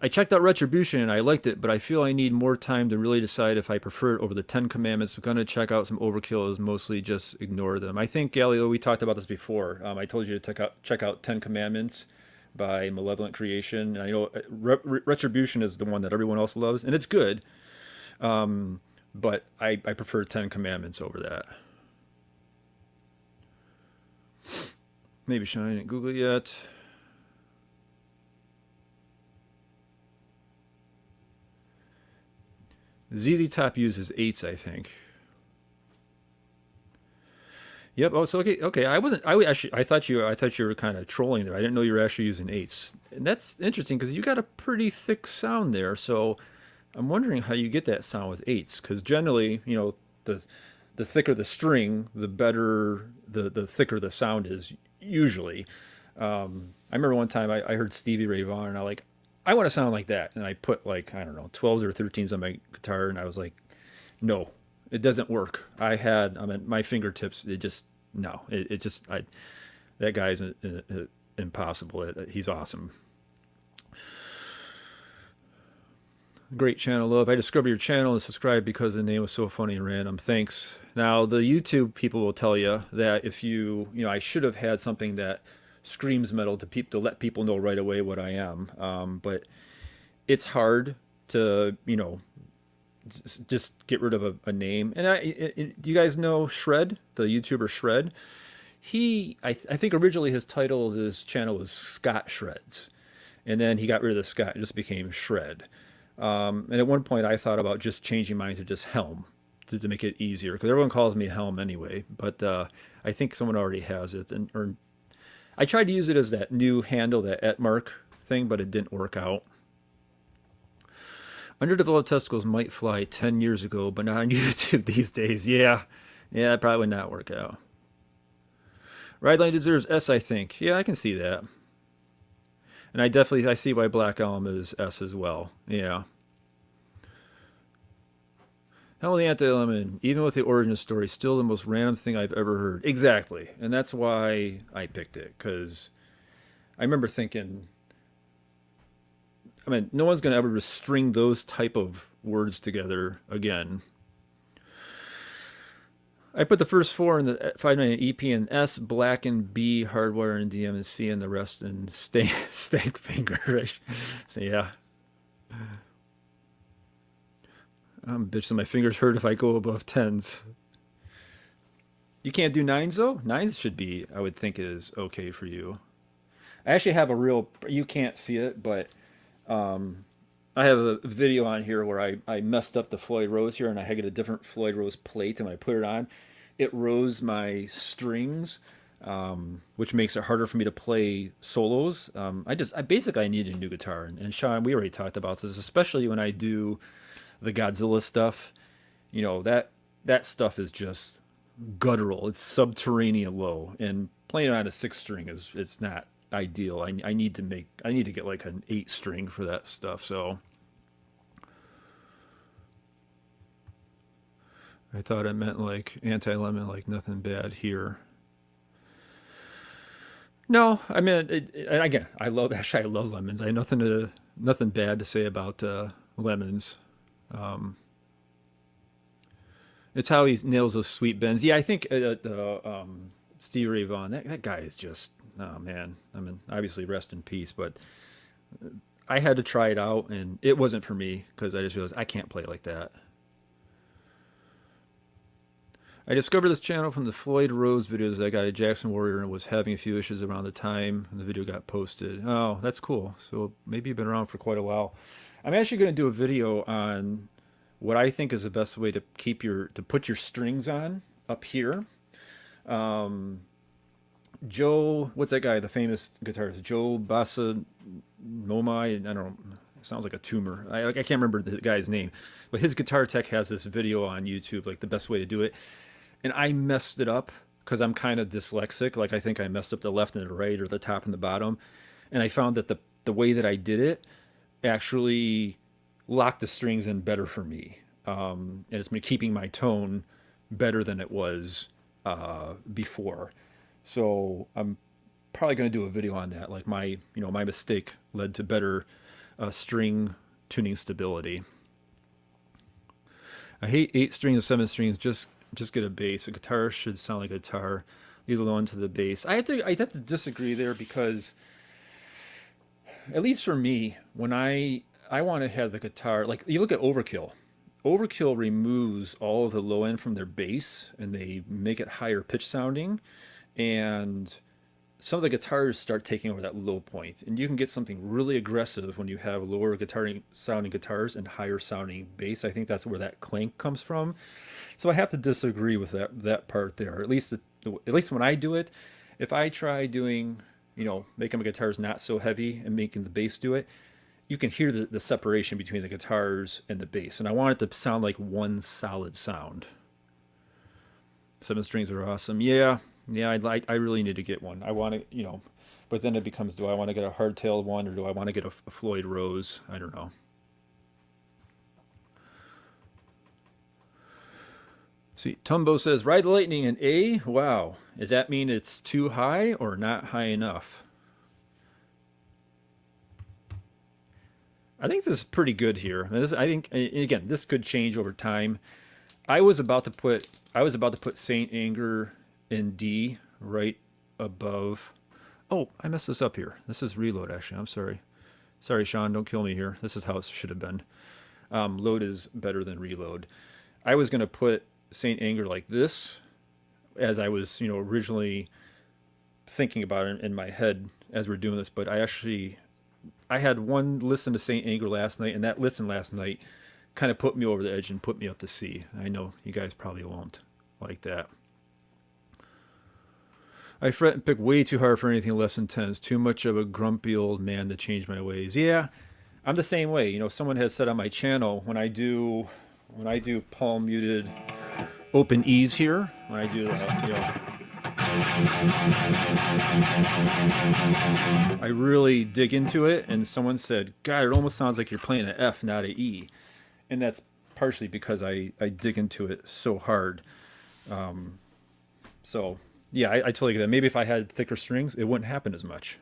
I checked out Retribution, and I liked it, but I feel I need more time to really decide if I prefer it over the Ten Commandments. I'm going to check out some Overkill, is mostly just ignore them. I think, Galileo, we talked about this before. I told you to check out Ten Commandments by Malevolent Creation. And I know Retribution is the one that everyone else loves, and it's good. But I prefer Ten Commandments over that. Maybe Sean didn't Google it yet. ZZ Top uses 8s, I think. Yep. Oh, so okay. I thought you were kind of trolling there. I didn't know you were actually using 8s, and that's interesting because you got a pretty thick sound there. So I'm wondering how you get that sound with 8s, because generally, the thicker the string, the better the thicker the sound is usually. I remember one time I heard Stevie Ray Vaughan, and I want to sound like that, and I put like, I don't know, 12s or 13s on my guitar, and I was like, no, it doesn't work. My fingertips, that guy's impossible. He's awesome. Great channel, love. I discovered your channel and subscribed because the name was so funny and random. Thanks. Now, the YouTube people will tell you that if I should have had something that screams metal to let people know right away what I am. But it's hard to, just get rid of a name. And do you guys know Shred, the YouTuber Shred? I think originally his title of his channel was Scott Shreds. And then he got rid of the Scott and just became Shred. And at one point I thought about just changing mine to just Helm to make it easier, because everyone calls me Helm anyway. But I think someone already has it. Or I tried to use it as that new handle, that @mark thing, but it didn't work out. Underdeveloped testicles might fly 10 years ago, but not on YouTube these days. Yeah, that probably would not work out. Ride Line deserves S, I think. Yeah, I can see that. And I see why Black Album is S as well. Yeah. Hell, the Anti-Lemon, even with the origin story, still the most random thing I've ever heard. Exactly. And that's why I picked it, because I remember thinking, I mean, no one's going to ever string those type of words together again. I put the first four in the 5/9 EP in S, Black in B, Hardwire in DM and C, and the rest in Stank Finger. So yeah. I'm a bitch, so my fingers hurt if I go above 10s. You can't do 9s though? 9s should be, I would think, is okay for you. I actually have a real, you can't see it, but I have a video on here where I messed up the Floyd Rose here, and I had a different Floyd Rose plate, and when I put it on, it rose my strings, which makes it harder for me to play solos. I basically need a new guitar, and Sean, we already talked about this, especially when I do the Godzilla stuff. You know, that stuff is just guttural. It's subterranean low, and playing it on a 6 string it's not ideal. I need to get like an 8 string for that stuff. So I thought it meant like Anti-Lemon, like nothing bad here. No, I mean, and again, I love lemons. I have nothing bad to say about lemons. It's how he nails those sweet bends. Yeah, I think Stevie Ray Vaughan, that guy is just, oh man. I mean, obviously rest in peace, but I had to try it out, and it wasn't for me because I just realized I can't play like that. I discovered this channel from the Floyd Rose videos I got at Jackson Warrior and was having a few issues around the time the video got posted. Oh, that's cool. So maybe you've been around for quite a while. I'm actually going to do a video on what I think is the best way to put your strings on up here. Joe, what's that guy, the famous guitarist? Joe Bossa Nomai, I don't know. Sounds like a tumor. I can't remember the guy's name, but his guitar tech has this video on YouTube, like the best way to do it. And I messed it up because I'm kind of dyslexic. Like I think I messed up the left and the right, or the top and the bottom. And I found that the way that I did it actually locked the strings in better for me. And it's been keeping my tone better than it was before. So I'm probably going to do a video on that. Like my mistake led to better string tuning stability. I hate 8 strings and 7 strings. Just get a bass. A guitar should sound like a guitar. Leave alone to the bass. I have to disagree there, because at least for me, when I want to have the guitar, like you look at Overkill. Overkill removes all of the low end from their bass, and they make it higher pitch sounding, and some of the guitars start taking over that low point, and you can get something really aggressive when you have lower guitar sounding guitars and higher sounding bass. I think that's where that clank comes from. So I have to disagree with that part there. At least when I do it, if I try doing, making my guitars not so heavy and making the bass do it, you can hear the separation between the guitars and the bass, and I want it to sound like one solid sound. 7 strings are awesome. Yeah, I really need to get one. I want to, but then it becomes, do I want to get a hardtail one, or do I want to get a Floyd Rose? I don't know. See, Tumbo says, Ride the Lightning in A? Wow. Does that mean it's too high or not high enough? I think this is pretty good here. I think, again, this could change over time. I was about to put Saint Anger in D right above. Oh, I messed this up here. This is reload, actually. I'm sorry. Sorry, Sean, don't kill me here. This is how it should have been. Load is better than reload. I was going to put Saint Anger like this, as I was, originally thinking about it in my head as we're doing this, but I had one listen to Saint Anger last night, and that listen last night kind of put me over the edge and put me up to C. I know you guys probably won't like that. I fret and pick way too hard for anything less than 10s. Too much of a grumpy old man to change my ways. Yeah, I'm the same way. Someone has said on my channel, when I do palm muted open E's here, when I do I really dig into it, and someone said, God, it almost sounds like you're playing an F, not an E. And that's partially because I dig into it so hard. So, yeah, I totally get that. Maybe if I had thicker strings, it wouldn't happen as much.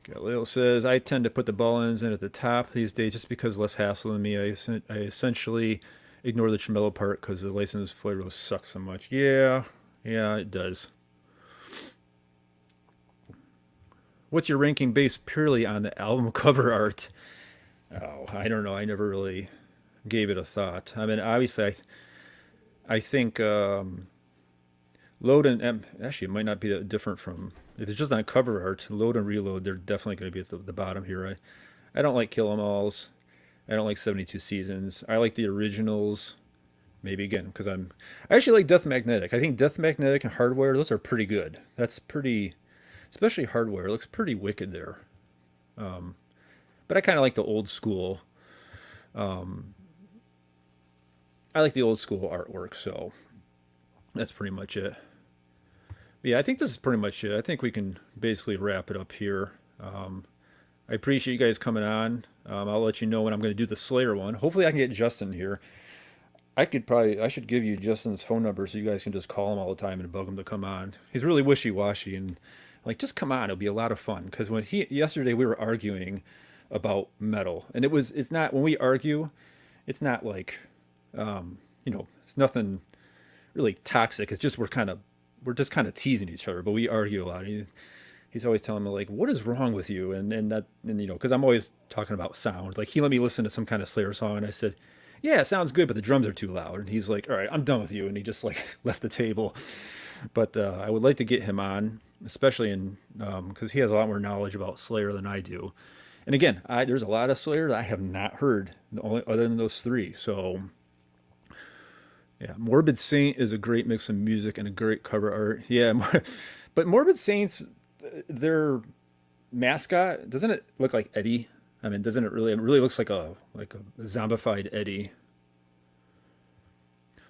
Galileo says, I tend to put the ball ends in at the top these days just because less hassle than me. I essentially ignore the tremolo part because the licensed flare sucks so much. Yeah, yeah, it does. What's your ranking based purely on the album cover art? Oh, I don't know. I never really gave it a thought. I mean, obviously, I think load and actually it might not be that different from if it's just on cover art. Load and reload, they're definitely going to be at the bottom here. I don't like Kill 'Em Alls. I don't like 72 Seasons. I like the originals. Maybe again because I actually like Death Magnetic. I think Death Magnetic and Hardwire, those are pretty good. That's pretty, especially Hardwire. It looks pretty wicked there. But I kind of like the old school. I like the old school artwork, so that's pretty much it. But yeah, I think this is pretty much it. I think we can basically wrap it up here. I appreciate you guys coming on. I'll let you know when I'm going to do the Slayer one. Hopefully, I can get Justin here. I should give you Justin's phone number so you guys can just call him all the time and bug him to come on. He's really wishy-washy and like, just come on, it'll be a lot of fun. Because yesterday we were arguing about metal, and it's not when we argue, it's not like, it's nothing really toxic. It's just we're just kind of teasing each other, but we argue a lot. He's always telling me like, what is wrong with you? And because I'm always talking about sound. Like he let me listen to some kind of Slayer song, and I said, yeah, it sounds good, but the drums are too loud. And he's like, all right, I'm done with you. And he just like left the table. But I would like to get him on, especially because he has a lot more knowledge about Slayer than I do. And again, there's a lot of Slayer that I have not heard, other than those three. So yeah, Morbid Saint is a great mix of music and a great cover art. Yeah, but Morbid Saints, their mascot, doesn't it look like Eddie? I mean, doesn't it really? It really looks like a zombified Eddie.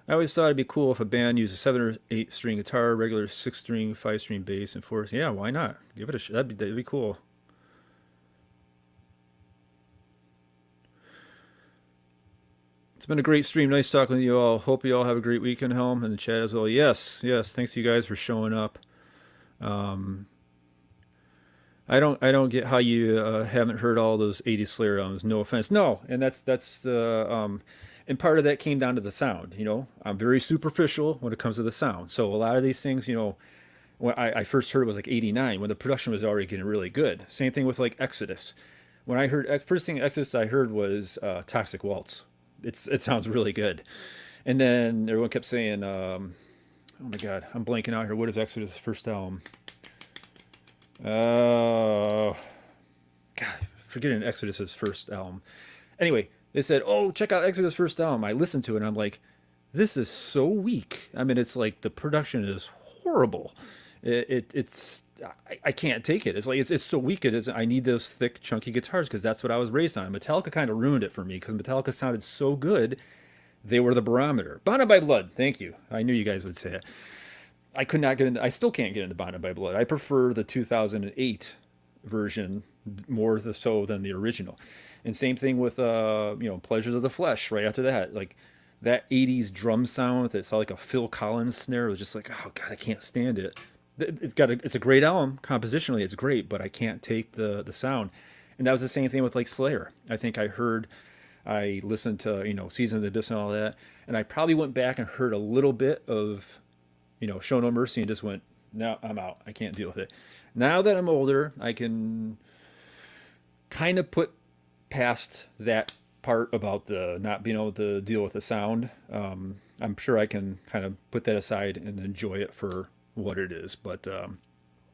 I always thought it'd be cool if a band used a 7 or 8 string guitar, regular 6 string, 5 string bass, and 4. Yeah, why not? Give it a shot. That'd be cool. It's been a great stream. Nice talking to you all. Hope you all have a great weekend, Helm, and the chat as well. Yes, yes. Thanks to you guys for showing up. I don't get how you haven't heard all those 80s Slayer albums. No offense, no, and that's and part of that came down to the sound. I'm very superficial when it comes to the sound. So a lot of these things, when I first heard it was like '89 when the production was already getting really good. Same thing with like Exodus. When I heard first thing Exodus I heard was Toxic Waltz. It sounds really good, and then everyone kept saying, oh my God, I'm blanking out here. What is Exodus' first album? God, forgetting Exodus' first album. Anyway, they said, "Oh, check out Exodus' first album." I listened to it, and I'm like, "This is so weak." I mean, it's like the production is horrible. It's I can't take it. It's like it's so weak. It is. I need those thick, chunky guitars because that's what I was raised on. Metallica kind of ruined it for me because Metallica sounded so good. They were the barometer. Bonded by Blood. Thank you. I knew you guys would say it. I could not get into. I still can't get into Bonded by Blood. I prefer the 2008 version more so than the original. And same thing with Pleasures of the Flesh. Right after that, like that 80s drum sound that's like a Phil Collins snare was just like, oh God, I can't stand it. It's a great album compositionally. It's great, but I can't take the sound. And that was the same thing with like Slayer. I listened to Seasons of the Abyss and all that, and I probably went back and heard a little bit of Show No Mercy and just went, no, I'm out. I can't deal with it. Now that I'm older, I can kind of put past that part about the not being able to deal with the sound. I'm sure I can kind of put that aside and enjoy it for what it is. But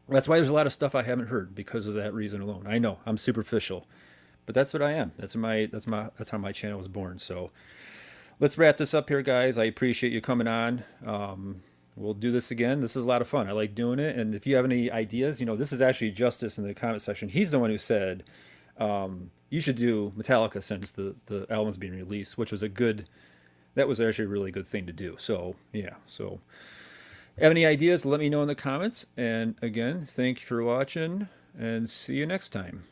that's why there's a lot of stuff I haven't heard because of that reason alone. I know I'm superficial, but that's what I am. That's how my channel was born. So let's wrap this up here, guys. I appreciate you coming on. We'll do this again. This is a lot of fun. I like doing it. And if you have any ideas, this is actually Justice in the comment section. He's the one who said you should do Metallica since the album's being released, which was a good that was actually a really good thing to do. So yeah, so have any ideas, let me know in the comments. And again, thank you for watching and see you next time.